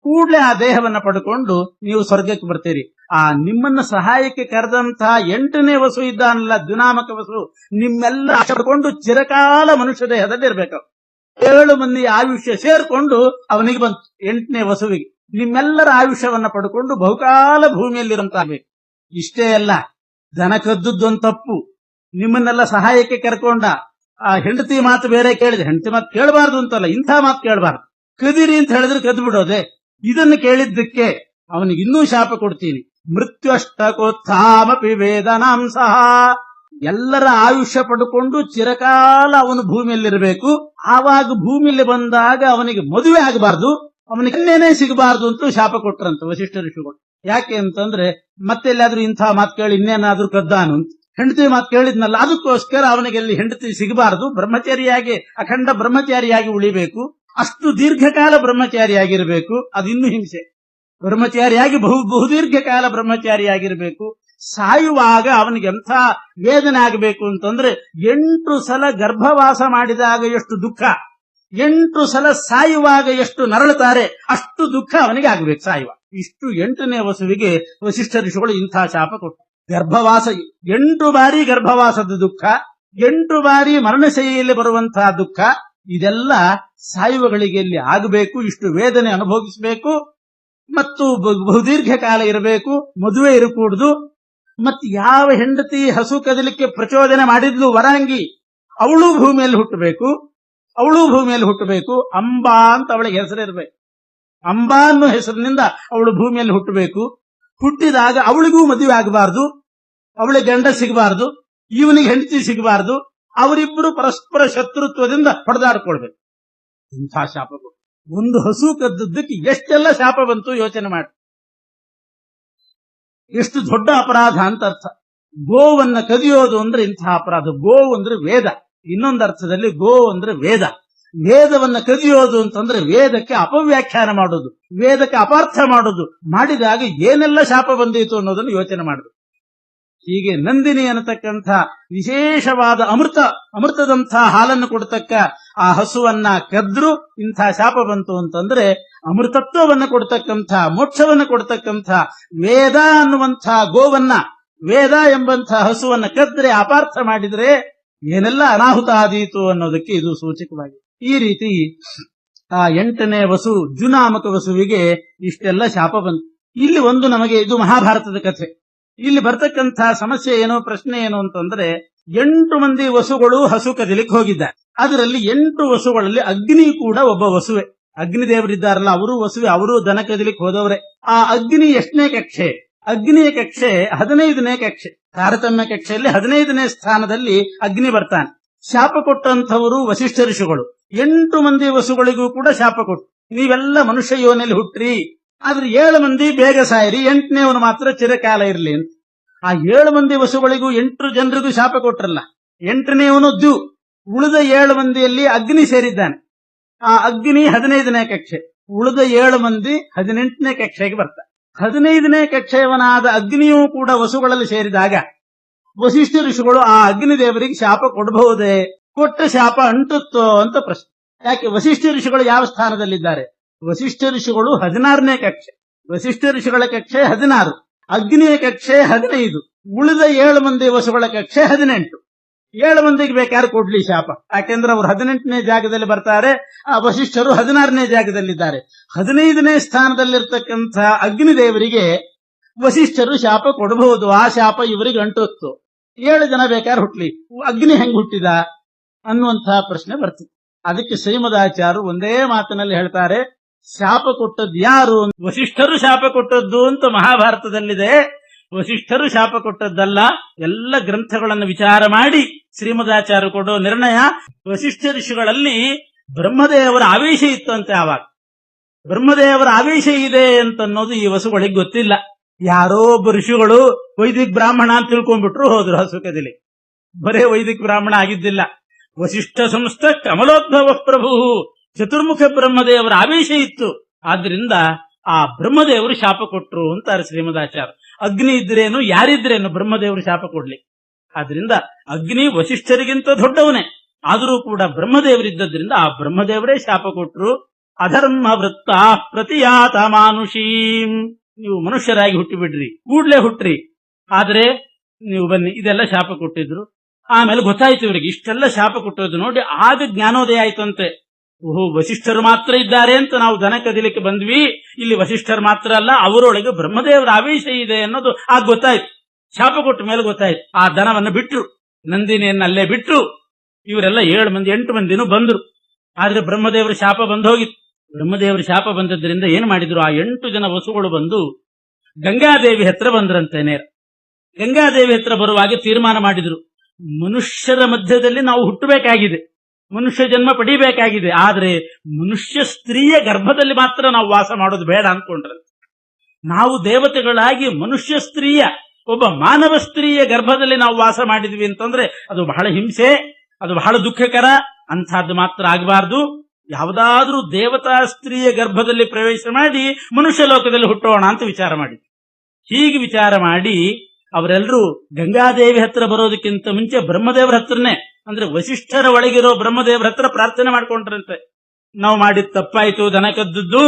ಕೂಡ್ಲೆ ಆ ದೇಹವನ್ನ ಪಡ್ಕೊಂಡು ನೀವು ಸ್ವರ್ಗಕ್ಕೆ ಬರ್ತೀರಿ. ಆ ನಿಮ್ಮನ್ನ ಸಹಾಯಕ್ಕೆ ಕರೆದಂತಹ 8ನೇ ವಸು ಇದ್ದಾನಲ್ಲ ದ್ಯುನಾಮಕ ವಸು, ನಿಮ್ಮೆಲ್ಲ ಪಡ್ಕೊಂಡು ಚಿರಕಾಲ ಮನುಷ್ಯ ದೇಹದಲ್ಲಿ ಇರ್ಬೇಕು. 7 ಮಂದಿ ಆಯುಷ್ಯ ಸೇರ್ಕೊಂಡು ಅವನಿಗೆ ಬಂತು 8ನೇ ವಸುವಿಗೆ. ನಿಮ್ಮೆಲ್ಲರ ಆಯುಷ್ಯವನ್ನ ಪಡ್ಕೊಂಡು ಬಹುಕಾಲ ಭೂಮಿಯಲ್ಲಿರಂತಾಗಬೇಕು. ಇಷ್ಟೇ ಅಲ್ಲ, ದನ ಕದ್ದದ್ದೊಂದು ತಪ್ಪು. ನಿಮ್ಮನ್ನೆಲ್ಲ ಸಹಾಯಕ್ಕೆ ಕರ್ಕೊಂಡ, ಆ ಹೆಂಡತಿ ಮಾತು ಬೇರೆ ಕೇಳಿದೆ. ಹೆಂಡತಿ ಮಾತು ಕೇಳಬಾರ್ದು ಅಂತಲ್ಲ, ಇಂಥ ಮಾತು ಕೇಳಬಾರ್ದು. ಕದಿರಿ ಅಂತ ಹೇಳಿದ್ರೆ ಕದ್ದು ಬಿಡೋದೆ. ಇದನ್ನು ಕೇಳಿದ್ದಕ್ಕೆ ಅವನಿಗೆ ಇನ್ನೂ ಶಾಪ ಕೊಡ್ತೀನಿ. ಮೃತ್ಯುಷ್ಟಕೋತ್ಥಾಮಪಿ ವೇದನಾಂ ಸಹ. ಎಲ್ಲರ ಆಯುಷ್ಯ ಪಡ್ಕೊಂಡು ಚಿರಕಾಲ ಅವನು ಭೂಮಿಯಲ್ಲಿರಬೇಕು. ಆವಾಗ ಭೂಮಿಯಲ್ಲಿ ಬಂದಾಗ ಅವನಿಗೆ ಮದುವೆ ಆಗಬಾರ್ದು, ಅವನಿಗೆ ಕನ್ಯೆನೇ ಸಿಗಬಾರ್ದು ಅಂತ ಶಾಪ ಕೊಟ್ರಂತ ವಸಿಷ್ಠ ಋಷಿಗಳು. ಯಾಕೆ ಅಂತಂದ್ರೆ ಮತ್ತೆಲ್ಲಾದ್ರೂ ಇಂಥ ಮಾತು ಕೇಳಿ ಇನ್ನೇನಾದ್ರೂ ಕದ್ದಾನು ಅಂತ. ಹೆಂಡತಿ ಮಾತು ಕೇಳಿದ್ನಲ್ಲ, ಅದಕ್ಕೋಸ್ಕರ ಅವನಿಗೆ ಅಲ್ಲಿ ಹೆಂಡತಿ ಸಿಗಬಾರದು, ಬ್ರಹ್ಮಚಾರಿಯಾಗಿ ಅಖಂಡ ಬ್ರಹ್ಮಚಾರಿಯಾಗಿ ಉಳಿಬೇಕು. ಅಷ್ಟು ದೀರ್ಘಕಾಲ ಬ್ರಹ್ಮಚಾರಿಯಾಗಿರ್ಬೇಕು, ಅದು ಇನ್ನೂ ಹಿಂಸೆ. ಬ್ರಹ್ಮಚಾರಿಯಾಗಿ ಬಹುದೀರ್ಘ ಕಾಲ ಬ್ರಹ್ಮಚಾರಿಯಾಗಿರ್ಬೇಕು. ಸಾಯುವಾಗ ಅವನಿಗೆ ಎಂಥ ವೇದನೆ ಆಗಬೇಕು ಅಂತಂದ್ರೆ, 8 ಸಲ ಗರ್ಭವಾಸ ಮಾಡಿದಾಗ ಎಷ್ಟು ದುಃಖ, 8 ಸಲ ಸಾಯುವಾಗ ಎಷ್ಟು ನರಳುತ್ತಾರೆ, ಅಷ್ಟು ದುಃಖ ಅವನಿಗೆ ಆಗಬೇಕು ಸಾಯುವ. ಇಷ್ಟು 8ನೇ ವಸುವಿಗೆ ವಸಿಷ್ಠ ಋಷಿಗಳು ಇಂಥ ಶಾಪ ಕೊಟ್ಟರು. ಗರ್ಭವಾಸ 8 ಬಾರಿ ಗರ್ಭವಾಸದ ದುಃಖ, 8 ಬಾರಿ ಮರಣಶೈಲಿಯಲ್ಲಿ ಬರುವಂತಹ ದುಃಖ, ಇದೆಲ್ಲ ಸಾಯುವಗಳಿಗೆ ಇಲ್ಲಿ ಆಗಬೇಕು. ಇಷ್ಟು ವೇದನೆ ಅನುಭವಿಸಬೇಕು ಮತ್ತು ಬಹುದೀರ್ಘ ಕಾಲ ಇರಬೇಕು, ಮದುವೆ ಇರಕೂಡದು. ಮತ್ತು ಯಾವ ಹೆಂಡತಿ ಹಸು ಕದಲಿಕ್ಕೆ ಪ್ರಚೋದನೆ ಮಾಡಿದ್ಲು ವರಾಂಗಿ, ಅವಳು ಭೂಮಿಯಲ್ಲಿ ಹುಟ್ಟಬೇಕು. ಅಂಬಾ ಅಂತ ಅವಳಿಗೆ ಹೆಸರಿರಬೇಕು. ಅಂಬಾ ಅನ್ನೋ ಹೆಸರಿನಿಂದ ಅವಳು ಭೂಮಿಯಲ್ಲಿ ಹುಟ್ಟಬೇಕು. ಹುಟ್ಟಿದಾಗ ಅವಳಿಗೂ ಮದುವೆ ಆಗಬಾರ್ದು, ಅವಳಿಗೆ ಗಂಡ ಸಿಗಬಾರ್ದು, ಇವನಿಗೆ ಹೆಂಡತಿ ಸಿಗಬಾರ್ದು. ಅವರಿಬ್ಬರು ಪರಸ್ಪರ ಶತ್ರುತ್ವದಿಂದ ಹೊಡೆದಾಡ್ಕೊಳ್ಬೇಕು. ಇಂಥ ಶಾಪಗಳು. ಒಂದು ಹಸು ಕದ್ದದ್ದಕ್ಕೆ ಎಷ್ಟೆಲ್ಲ ಶಾಪ ಬಂತು ಯೋಚನೆ ಮಾಡಿ. ಎಷ್ಟು ದೊಡ್ಡ ಅಪರಾಧ ಅಂತ ಅರ್ಥ. ಗೋವನ್ನ ಕದಿಯೋದು ಅಂದ್ರೆ ಇಂತಹ ಅಪರಾಧ. ಗೋವು ಅಂದ್ರೆ ವೇದ, ಇನ್ನೊಂದು ಅರ್ಥದಲ್ಲಿ ಗೋ ಅಂದ್ರೆ ವೇದ. ವೇದವನ್ನ ಕದಿಯೋದು ಅಂತಂದ್ರೆ ವೇದಕ್ಕೆ ಅಪವ್ಯಾಖ್ಯಾನ ಮಾಡೋದು, ವೇದಕ್ಕೆ ಅಪಾರ್ಥ ಮಾಡೋದು. ಮಾಡಿದಾಗ ಏನೆಲ್ಲ ಶಾಪ ಬಂದಿತು ಅನ್ನೋದನ್ನು ಯೋಚನೆ ಮಾಡಬೇಕು. ಹೀಗೆ ನಂದಿನಿ ಅನ್ನತಕ್ಕಂಥ ವಿಶೇಷವಾದ ಅಮೃತದಂಥ ಹಾಲನ್ನು ಕೊಡ್ತಕ್ಕ ಆ ಹಸುವನ್ನ ಕದ್ರು ಇಂಥ ಶಾಪ ಬಂತು ಅಂತಂದ್ರೆ, ಅಮೃತತ್ವವನ್ನು ಕೊಡ್ತಕ್ಕಂಥ, ಮೋಕ್ಷವನ್ನು ಕೊಡ್ತಕ್ಕಂಥ ವೇದ ಅನ್ನುವಂಥ ಗೋವನ್ನ, ವೇದ ಎಂಬಂಥ ಹಸುವನ್ನ ಕದ್ರೆ ಅಪಾರ್ಥ ಮಾಡಿದ್ರೆ ಏನೆಲ್ಲ ಅನಾಹುತ ಆದೀತು ಅನ್ನೋದಕ್ಕೆ ಇದು ಸೂಚಕವಾಗಿದೆ. ಈ ರೀತಿ ಆ 8ನೇ ವಸು, ಜುನಾಮಕ ವಸುವಿಗೆ ಇಷ್ಟೆಲ್ಲ ಶಾಪ ಬಂತು. ಇಲ್ಲಿ ಒಂದು ನಮಗೆ ಇದು ಮಹಾಭಾರತದ ಕಥೆ. ಇಲ್ಲಿ ಬರ್ತಕ್ಕಂಥ ಸಮಸ್ಯೆ ಏನು, ಪ್ರಶ್ನೆ ಏನು ಅಂತಂದ್ರೆ, 8 ಮಂದಿ ವಸುಗಳು ಹಸು ಕದಿಲಿಕ್ಕೆ ಹೋಗಿದ್ದಾರೆ. ಅದರಲ್ಲಿ 8 ವಸುಗಳಲ್ಲಿ ಅಗ್ನಿ ಕೂಡ ಒಬ್ಬ ವಸುವೆ. ಅಗ್ನಿದೇವರಿದ್ದಾರಲ್ಲ ಅವರು ವಸುವೆ, ಅವರು ದನ ಕದಿಲಿಕ್ಕೆ ಹೋದವರೇ. ಆ ಅಗ್ನಿ ಎಷ್ಟನೇ ಕಕ್ಷೆ? ಅಗ್ನಿಯ ಕಕ್ಷೆ 15ನೇ ಕಕ್ಷೆ. ತಾರತಮ್ಯ ಕಕ್ಷೆಯಲ್ಲಿ 15ನೇ ಸ್ಥಾನದಲ್ಲಿ ಅಗ್ನಿ ಬರ್ತಾನೆ. ಶಾಪ ಕೊಟ್ಟಂಥವರು ವಸಿಷ್ಠ ಋಷಿಗಳು. 8 ಮಂದಿ ವಸುಗಳಿಗೂ ಕೂಡ ಶಾಪ ಕೊಟ್ಟು, ನೀವೆಲ್ಲ ಮನುಷ್ಯ ಯೋನಿಯಲ್ಲಿ ಹುಟ್ಟ್ರಿ, ಆದ್ರೆ 7 ಮಂದಿ ಬೇಗ ಸಾಯಿರಿ, 8ನೇವನು ಮಾತ್ರ ಚಿರಕಾಲ ಇರಲಿ ಅಂತ. ಆ 7 ಮಂದಿ ವಸುಗಳಿಗೂ 8 ಜನರಿಗೂ ಶಾಪ ಕೊಟ್ರಲ್ಲ, 8ನೇವನು ದ್ಯು, ಉಳಿದ 7 ಮಂದಿಯಲ್ಲಿ ಅಗ್ನಿ ಸೇರಿದ್ದಾನೆ. ಆ ಅಗ್ನಿ 15ನೇ ಕಕ್ಷೆ, ಉಳಿದ 7 ಮಂದಿ 18ನೇ ಕಕ್ಷೆಗೆ ಬರ್ತಾರೆ. 15ನೇ ಕಕ್ಷೆಯವನಾದ ಅಗ್ನಿಯೂ ಕೂಡ ವಸುಗಳಲ್ಲಿ ಸೇರಿದಾಗ ವಸಿಷ್ಠ ಋಷಿಗಳು ಆ ಅಗ್ನಿ ದೇವರಿಗೆ ಶಾಪ ಕೊಡಬಹುದೇ, ಕೊಟ್ಟ ಶಾಪ ಅಂಟುತ್ತೋ ಅಂತ ಪ್ರಶ್ನೆ. ಯಾಕೆ ವಸಿಷ್ಠ ಋಷಿಗಳು ಯಾವ ಸ್ಥಾನದಲ್ಲಿದ್ದಾರೆ? ವಸಿಷ್ಠ ಋಷಿಗಳು 16ನೇ ಕಕ್ಷೆ, ವಸಿಷ್ಠ ಋಷಿಗಳ ಕಕ್ಷೆ 16, ಅಗ್ನಿಯ ಕಕ್ಷೆ 15, ಉಳಿದ 7 ಮಂದಿ ವಸುಗಳ ಕಕ್ಷೆ 18. 7 ಮಂದಿಗೆ ಬೇಕಾದ್ರೆ ಕೊಡ್ಲಿ ಶಾಪ, ಯಾಕೆಂದ್ರೆ ಅವರು 18ನೇ ಜಾಗದಲ್ಲಿ ಬರ್ತಾರೆ, ಆ ವಸಿಷ್ಠರು 16ನೇ ಜಾಗದಲ್ಲಿದ್ದಾರೆ. 15ನೇ ಸ್ಥಾನದಲ್ಲಿರ್ತಕ್ಕಂಥ ಅಗ್ನಿದೇವರಿಗೆ ವಸಿಷ್ಠರು ಶಾಪ ಕೊಡಬಹುದು, ಆ ಶಾಪ ಇವರಿಗೆ ಅಂಟುತ್ತು. 7 ಜನ ಬೇಕಾದ್ರೆ ಹುಟ್ಲಿ, ಅಗ್ನಿ ಹೆಂಗ್ ಹುಟ್ಟಿದ ಅನ್ನುವಂತಹ ಪ್ರಶ್ನೆ ಬರ್ತದೆ. ಅದಕ್ಕೆ ಶ್ರೀಮದಾಚಾರ್ಯರು ಒಂದೇ ಮಾತಿನಲ್ಲಿ ಹೇಳ್ತಾರೆ, ಶಾಪ ಕೊಟ್ಟದ್ದು ಯಾರು? ವಸಿಷ್ಠರು ಶಾಪ ಕೊಟ್ಟದ್ದು ಅಂತ ಮಹಾಭಾರತದಲ್ಲಿದೆ. ವಸಿಷ್ಠರು ಶಾಪ ಕೊಟ್ಟದ್ದಲ್ಲ. ಎಲ್ಲ ಗ್ರಂಥಗಳನ್ನು ವಿಚಾರ ಮಾಡಿ ಶ್ರೀಮದಾಚಾರ್ಯರು ಕೊಡೋ ನಿರ್ಣಯ, ವಸಿಷ್ಠ ಋಷಿಗಳಲ್ಲಿ ಬ್ರಹ್ಮದೇವರ ಆವೇಶ ಇತ್ತಂತೆ. ಆವಾಗ ಬ್ರಹ್ಮದೇವರ ಆವೇಶ ಇದೆ ಅಂತನ್ನೋದು ಈ ವಸುಗಳಿಗೆ ಗೊತ್ತಿಲ್ಲ. ಯಾರೋ ಒಬ್ಬ ಋಷಿಗಳು ವೈದಿಕ ಬ್ರಾಹ್ಮಣ ಅಂತ ತಿಳ್ಕೊಂಡ್ಬಿಟ್ರು, ಹೋದ್ರು ಹಸು ಕದಿಲಿ. ಬರೇ ವೈದಿಕ ಬ್ರಾಹ್ಮಣ ಆಗಿದ್ದಿಲ್ಲ. ವಸಿಷ್ಠ ಸಂಸ್ಥ ಕಮಲೋದ್ಭವ ಪ್ರಭು, ಚತುರ್ಮುಖ ಬ್ರಹ್ಮದೇವರ ಆವೇಶ ಇತ್ತು. ಆದ್ರಿಂದ ಆ ಬ್ರಹ್ಮದೇವರು ಶಾಪ ಕೊಟ್ರು ಅಂತಾರೆ ಶ್ರೀಮದಾಚಾರ್ಯ. ಅಗ್ನಿ ಇದ್ರೇನು ಯಾರಿದ್ರೇನು ಬ್ರಹ್ಮದೇವರು ಶಾಪ ಕೊಡ್ಲಿ. ಆದ್ರಿಂದ ಅಗ್ನಿ ವಸಿಷ್ಠರಿಗಿಂತ ದೊಡ್ಡವನೇ, ಆದರೂ ಕೂಡ ಬ್ರಹ್ಮದೇವರಿದ್ದರಿಂದ ಆ ಬ್ರಹ್ಮದೇವರೇ ಶಾಪ ಕೊಟ್ರು. ಅಧರ್ಮ ವೃತ್ತ ಪ್ರತಿಯಾತ ಮಾನುಷೀಂ, ನೀವು ಮನುಷ್ಯರಾಗಿ ಹುಟ್ಟಿಬಿಡ್ರಿ, ಕೂಡ್ಲೆ ಹುಟ್ಟ್ರಿ, ಆದ್ರೆ ನೀವು ಬನ್ನಿ, ಇದೆಲ್ಲ ಶಾಪ ಕೊಟ್ಟಿದ್ರು. ಆಮೇಲೆ ಗೊತ್ತಾಯ್ತು ಇವರಿಗೆ ಇಷ್ಟೆಲ್ಲ ಶಾಪ ಕೊಟ್ಟೋದು ನೋಡಿ. ಆಗ ಜ್ಞಾನೋದಯ ಆಯ್ತಂತೆ. ಓಹೋ, ವಸಿಷ್ಠರು ಮಾತ್ರ ಇದ್ದಾರೆ ಅಂತ ನಾವು ದನ ಕದಿಲಿಕ್ಕೆ ಬಂದ್ವಿ, ಇಲ್ಲಿ ವಸಿಷ್ಠರು ಮಾತ್ರ ಅಲ್ಲ, ಅವರೊಳಗೆ ಬ್ರಹ್ಮದೇವರ ಆವೇಶ ಇದೆ ಅನ್ನೋದು ಆಗ ಗೊತ್ತಾಯ್ತು. ಶಾಪ ಕೊಟ್ಟ ಮೇಲೆ ಗೊತ್ತಾಯ್ತು. ಆ ದನವನ್ನು ಬಿಟ್ರು, ನಂದಿನಿಯನ್ನ ಅಲ್ಲೇ ಬಿಟ್ರು. ಇವರೆಲ್ಲ 8 ಮಂದಿನೂ ಬಂದ್ರು. ಆದ್ರೆ ಬ್ರಹ್ಮದೇವರ ಶಾಪ ಬಂದೋಗಿತ್ತು. ಬ್ರಹ್ಮದೇವರ ಶಾಪ ಬಂದದ್ರಿಂದ ಏನ್ ಮಾಡಿದ್ರು, ಆ 8 ಜನ ವಸುಗಳು ಬಂದು ಗಂಗಾದೇವಿ ಹತ್ರ ಬಂದ್ರಂತೆ. ನೇರ ಗಂಗಾದೇವಿ ಹತ್ರ ಬರುವಾಗ ತೀರ್ಮಾನ ಮಾಡಿದ್ರು, ಮನುಷ್ಯರ ಮಧ್ಯದಲ್ಲಿ ನಾವು ಹುಟ್ಟಬೇಕಾಗಿದೆ, ಮನುಷ್ಯ ಜನ್ಮ ಪಡಿಬೇಕಾಗಿದೆ, ಆದ್ರೆ ಮನುಷ್ಯ ಸ್ತ್ರೀಯ ಗರ್ಭದಲ್ಲಿ ಮಾತ್ರ ನಾವು ವಾಸ ಮಾಡೋದು ಬೇಡ ಅಂದ್ಕೊಂಡ್ರೆ. ನಾವು ದೇವತೆಗಳಾಗಿ ಮನುಷ್ಯ ಸ್ತ್ರೀಯ, ಒಬ್ಬ ಮಾನವ ಸ್ತ್ರೀಯ ಗರ್ಭದಲ್ಲಿ ನಾವು ವಾಸ ಮಾಡಿದ್ವಿ ಅಂತಂದ್ರೆ ಅದು ಬಹಳ ಹಿಂಸೆ, ಅದು ಬಹಳ ದುಃಖಕರ. ಅಂಥದ್ದು ಮಾತ್ರ ಆಗಬಾರ್ದು. ಯಾವುದಾದ್ರೂ ದೇವತಾ ಸ್ತ್ರೀಯ ಗರ್ಭದಲ್ಲಿ ಪ್ರವೇಶ ಮಾಡಿ ಮನುಷ್ಯ ಲೋಕದಲ್ಲಿ ಹುಟ್ಟೋಣ ಅಂತ ವಿಚಾರ ಮಾಡಿ. ಹೀಗೆ ವಿಚಾರ ಮಾಡಿ ಅವರೆಲ್ಲರೂ ಗಂಗಾದೇವಿ ಹತ್ರ ಬರೋದಕ್ಕಿಂತ ಮುಂಚೆ ಬ್ರಹ್ಮದೇವರ ಹತ್ರನೇ, ಅಂದ್ರೆ ವಸಿಷ್ಠರ ಒಳಗಿರೋ ಬ್ರಹ್ಮದೇವರ ಹತ್ರ ಪ್ರಾರ್ಥನೆ ಮಾಡ್ಕೊಂಡ್ರಂತೆ. ನಾವು ಮಾಡಿದ ತಪ್ಪಾಯ್ತು, ದನ ಕದ್ದದ್ದು,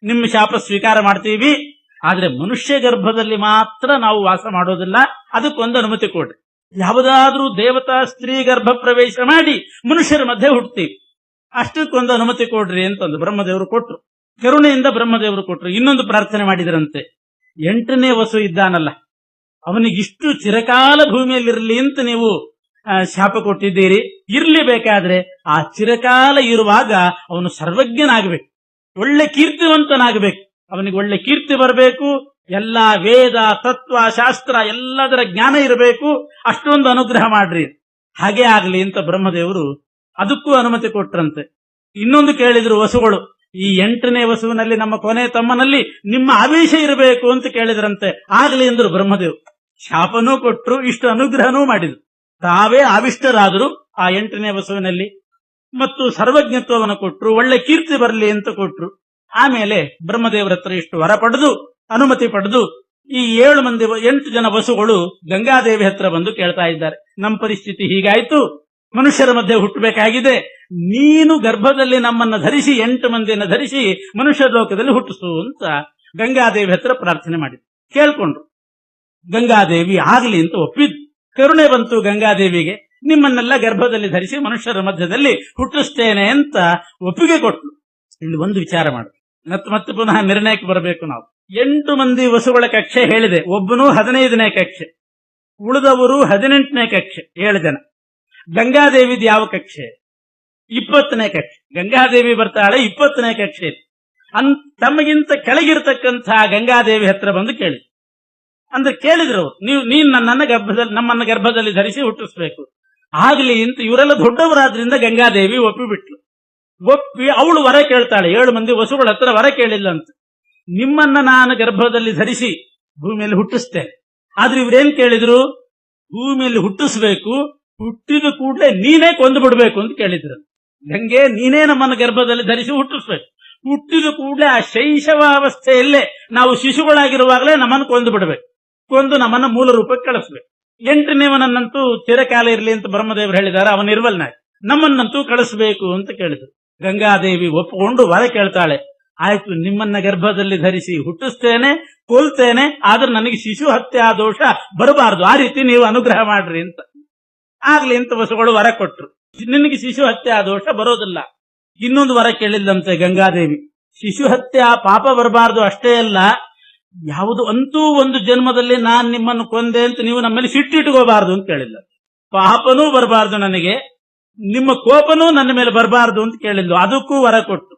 ನಿಮ್ಮ ಶಾಪ ಸ್ವೀಕಾರ ಮಾಡ್ತೀವಿ, ಆದ್ರೆ ಮನುಷ್ಯ ಗರ್ಭದಲ್ಲಿ ಮಾತ್ರ ನಾವು ವಾಸ ಮಾಡೋದಿಲ್ಲ, ಅದಕ್ಕೊಂದು ಅನುಮತಿ ಕೊಡ್ರಿ. ಯಾವುದಾದ್ರೂ ದೇವತಾ ಸ್ತ್ರೀ ಗರ್ಭ ಪ್ರವೇಶ ಮಾಡಿ ಮನುಷ್ಯರ ಮಧ್ಯೆ ಹುಟ್ಟುತ್ತೀವಿ, ಅಷ್ಟಕ್ಕೊಂದು ಅನುಮತಿ ಕೊಡ್ರಿ ಅಂತಂದು ಬ್ರಹ್ಮದೇವರು ಕೊಟ್ರು. ಕರುಣೆಯಿಂದ ಬ್ರಹ್ಮದೇವರು ಕೊಟ್ರು. ಇನ್ನೊಂದು ಪ್ರಾರ್ಥನೆ ಮಾಡಿದರಂತೆ, 8ನೇ ವಸು ಇದ್ದಾನಲ್ಲ, ಅವನಿಗಿಷ್ಟು ಚಿರಕಾಲ ಭೂಮಿಯಲ್ಲಿರಲಿ ಅಂತ ನೀವು ಶಾಪ ಕೊಟ್ಟಿದ್ದೀರಿ. ಇರ್ಲಿ, ಬೇಕಾದ್ರೆ ಆ ಚಿರಕಾಲ ಇರುವಾಗ ಅವನು ಸರ್ವಜ್ಞನಾಗಬೇಕು, ಒಳ್ಳೆ ಕೀರ್ತಿವಂತನಾಗಬೇಕು, ಅವನಿಗೆ ಒಳ್ಳೆ ಕೀರ್ತಿ ಬರಬೇಕು, ಎಲ್ಲಾ ವೇದ ತತ್ವ ಶಾಸ್ತ್ರ ಎಲ್ಲದರ ಜ್ಞಾನ ಇರಬೇಕು, ಅಷ್ಟೊಂದು ಅನುಗ್ರಹ ಮಾಡ್ರಿ, ಹಾಗೆ ಆಗ್ಲಿ ಅಂತ ಬ್ರಹ್ಮದೇವರು ಅದಕ್ಕೂ ಅನುಮತಿ ಕೊಟ್ರಂತೆ. ಇನ್ನೊಂದು ಕೇಳಿದ್ರು ವಸುಗಳು, ಈ 8ನೇ ವಸುವಿನಲ್ಲಿ ನಮ್ಮ ಕೊನೆ ತಮ್ಮನಲ್ಲಿ ನಿಮ್ಮ ಆವೇಶ ಇರಬೇಕು ಅಂತ ಕೇಳಿದ್ರಂತೆ. ಆಗ್ಲಿ ಎಂದ್ರು ಬ್ರಹ್ಮದೇವ್. ಶಾಪನೂ ಕೊಟ್ರು, ಇಷ್ಟು ಅನುಗ್ರಹನೂ ಮಾಡಿದ್ರು. ತಾವೇ ಆವಿಷ್ಟರಾದರು ಆ 8ನೇ ವಸುವಿನಲ್ಲಿ, ಮತ್ತು ಸರ್ವಜ್ಞತ್ವವನ್ನು ಕೊಟ್ರು, ಒಳ್ಳೆ ಕೀರ್ತಿ ಬರಲಿ ಅಂತ ಕೊಟ್ರು. ಆಮೇಲೆ ಬ್ರಹ್ಮದೇವರ ಹತ್ರ ಇಷ್ಟು ವರ ಪಡೆದು ಅನುಮತಿ ಪಡೆದು ಈ 8 ಜನ ವಸುಗಳು ಗಂಗಾದೇವಿ ಹತ್ರ ಬಂದು ಕೇಳ್ತಾ ಇದ್ದಾರೆ, ನಮ್ಮ ಪರಿಸ್ಥಿತಿ ಹೀಗಾಯ್ತು, ಮನುಷ್ಯರ ಮಧ್ಯೆ ಹುಟ್ಟಬೇಕಾಗಿದೆ, ನೀನು ಗರ್ಭದಲ್ಲಿ ನಮ್ಮನ್ನ ಧರಿಸಿ 8 ಮಂದಿಯನ್ನು ಧರಿಸಿ ಮನುಷ್ಯ ಲೋಕದಲ್ಲಿ ಹುಟ್ಟಿಸು ಅಂತ ಗಂಗಾದೇವಿ ಹತ್ರ ಪ್ರಾರ್ಥನೆ ಮಾಡಿದ್ರು. ಕೇಳ್ಕೊಂಡ್ರು. ಗಂಗಾದೇವಿ ಆಗ್ಲಿ ಅಂತ ಒಪ್ಪಿದ್ರು. ಕರುಣೆ ಬಂತು ಗಂಗಾದೇವಿಗೆ, ನಿಮ್ಮನ್ನೆಲ್ಲ ಗರ್ಭದಲ್ಲಿ ಧರಿಸಿ ಮನುಷ್ಯರ ಮಧ್ಯದಲ್ಲಿ ಹುಟ್ಟಿಸ್ತೇನೆ ಅಂತ ಒಪ್ಪಿಗೆ ಕೊಟ್ಲು. ಇಲ್ಲಿ ಒಂದು ವಿಚಾರ ಮಾಡು, ಮತ್ತೆ ಪುನಃ ನಿರ್ಣಯಕ್ಕೆ ಬರಬೇಕು ನಾವು. 8 ಮಂದಿ ವಸುಗಳ ಕಕ್ಷೆ ಹೇಳಿದೆ, ಒಬ್ಬನು 15ನೇ ಕಕ್ಷೆ, ಉಳಿದವರು 18ನೇ ಕಕ್ಷೆ, 7 ಜನ. ಗಂಗಾದೇವಿದ್ ಯಾವ ಕಕ್ಷೆ? 20ನೇ ಕಕ್ಷೆ. ಗಂಗಾದೇವಿ ಬರ್ತಾಳೆ 20ನೇ ಕಕ್ಷೆ. ತಮಗಿಂತ ಕೆಳಗಿರ್ತಕ್ಕಂಥ ಗಂಗಾದೇವಿ ಹತ್ರ ಬಂದು ಕೇಳಿ, ಅಂದ್ರೆ ಕೇಳಿದ್ರು ಅವರು, ನೀನ್ ನಮ್ಮನ್ನ ಗರ್ಭದಲ್ಲಿ ಧರಿಸಿ ಹುಟ್ಟಿಸ್ಬೇಕು, ಆಗ್ಲಿ ಅಂತ. ಇವರೆಲ್ಲ ದೊಡ್ಡವರಾದ್ರಿಂದ ಗಂಗಾದೇವಿ ಒಪ್ಪಿಬಿಟ್ಲು. ಒಪ್ಪಿ ಅವಳು ವರ ಕೇಳ್ತಾಳೆ, 7 ಮಂದಿ ವಸುಗಳ ಹತ್ರ ವರ ಕೇಳಿಲ್ಲ ಅಂತ, ನಿಮ್ಮನ್ನ ನಾನು ಗರ್ಭದಲ್ಲಿ ಧರಿಸಿ ಭೂಮಿಯಲ್ಲಿ ಹುಟ್ಟಿಸ್ತೇನೆ, ಆದ್ರೆ ಇವ್ರೇನ್ ಕೇಳಿದ್ರು, ಭೂಮಿಯಲ್ಲಿ ಹುಟ್ಟಿಸ್ಬೇಕು, ಹುಟ್ಟಿದ ಕೂಡಲೇ ನೀನೇ ಕೊಂದು ಬಿಡ್ಬೇಕು ಅಂತ ಕೇಳಿದ್ರು. ಗಂಗೆ, ನೀನೇ ನಮ್ಮನ್ನ ಗರ್ಭದಲ್ಲಿ ಧರಿಸಿ ಹುಟ್ಟಿಸ್ಬೇಕು, ಹುಟ್ಟಿದ ಕೂಡಲೇ ಆ ಶೈಶವಾವಸ್ಥೆಯಲ್ಲೇ ನಾವು ಶಿಶುಗಳಾಗಿರುವಾಗಲೇ ನಮ್ಮನ್ನು ಕೊಂದು ಬಿಡ್ಬೇಕು, ಕೊಂದು ನಮ್ಮನ್ನ ಮೂಲ ರೂಪಕ್ಕೆ ಕಳಿಸ್ಬೇಕು. 8ನೇವನನ್ನಂತೂ ಚಿರಕಾಲ ಇರಲಿ ಅಂತ ಬ್ರಹ್ಮದೇವರು ಹೇಳಿದ್ದಾರೆ, ಅವನಿರ್ವಲ್ನಾಗಿ ನಮ್ಮನ್ನಂತೂ ಕಳಿಸ್ಬೇಕು ಅಂತ ಕೇಳಿದ್ರು. ಗಂಗಾದೇವಿ ಒಪ್ಪಿಕೊಂಡು ವರ ಕೇಳ್ತಾಳೆ, ಆಯ್ತು, ನಿಮ್ಮನ್ನ ಗರ್ಭದಲ್ಲಿ ಧರಿಸಿ ಹುಟ್ಟಿಸ್ತೇನೆ, ಕೊಲ್ತೇನೆ, ಆದ್ರೆ ನನಗೆ ಶಿಶು ಹತ್ಯೆ ಆ ದೋಷ ಬರಬಾರದು, ಆ ರೀತಿ ನೀವು ಅನುಗ್ರಹ ಮಾಡ್ರಿ ಅಂತ. ಆಗ್ಲಿ ಅಂತ ವಸುಗಳು ವರ ಕೊಟ್ರು. ನಿನಗೆ ಶಿಶು ಹತ್ಯೆ ಆ ದೋಷ ಬರೋದಿಲ್ಲ. ಇನ್ನೊಂದು ವರ ಕೇಳಿಲ್ಲಂತೆ ಗಂಗಾದೇವಿ, ಶಿಶು ಹತ್ಯೆ ಆ ಪಾಪ ಬರಬಾರದು ಅಷ್ಟೇ ಅಲ್ಲ, ಯಾವುದು ಅಂತೂ ಒಂದು ಜನ್ಮದಲ್ಲಿ ನಾನ್ ನಿಮ್ಮನ್ನು ಕೊಂದೆ ಅಂತ ನೀವು ನಮ್ಮಲ್ಲಿ ಸಿಟ್ಟಿಟ್ಕೋಬಾರದು ಅಂತ ಕೇಳಿಲ್ಲ. ಪಾಪನೂ ಬರಬಾರದು ನನಗೆ, ನಿಮ್ಮ ಕೋಪನೂ ನನ್ನ ಮೇಲೆ ಬರಬಾರದು ಅಂತ ಕೇಳಿಲ್ಲ. ಅದಕ್ಕೂ ವರ ಕೊಟ್ಟು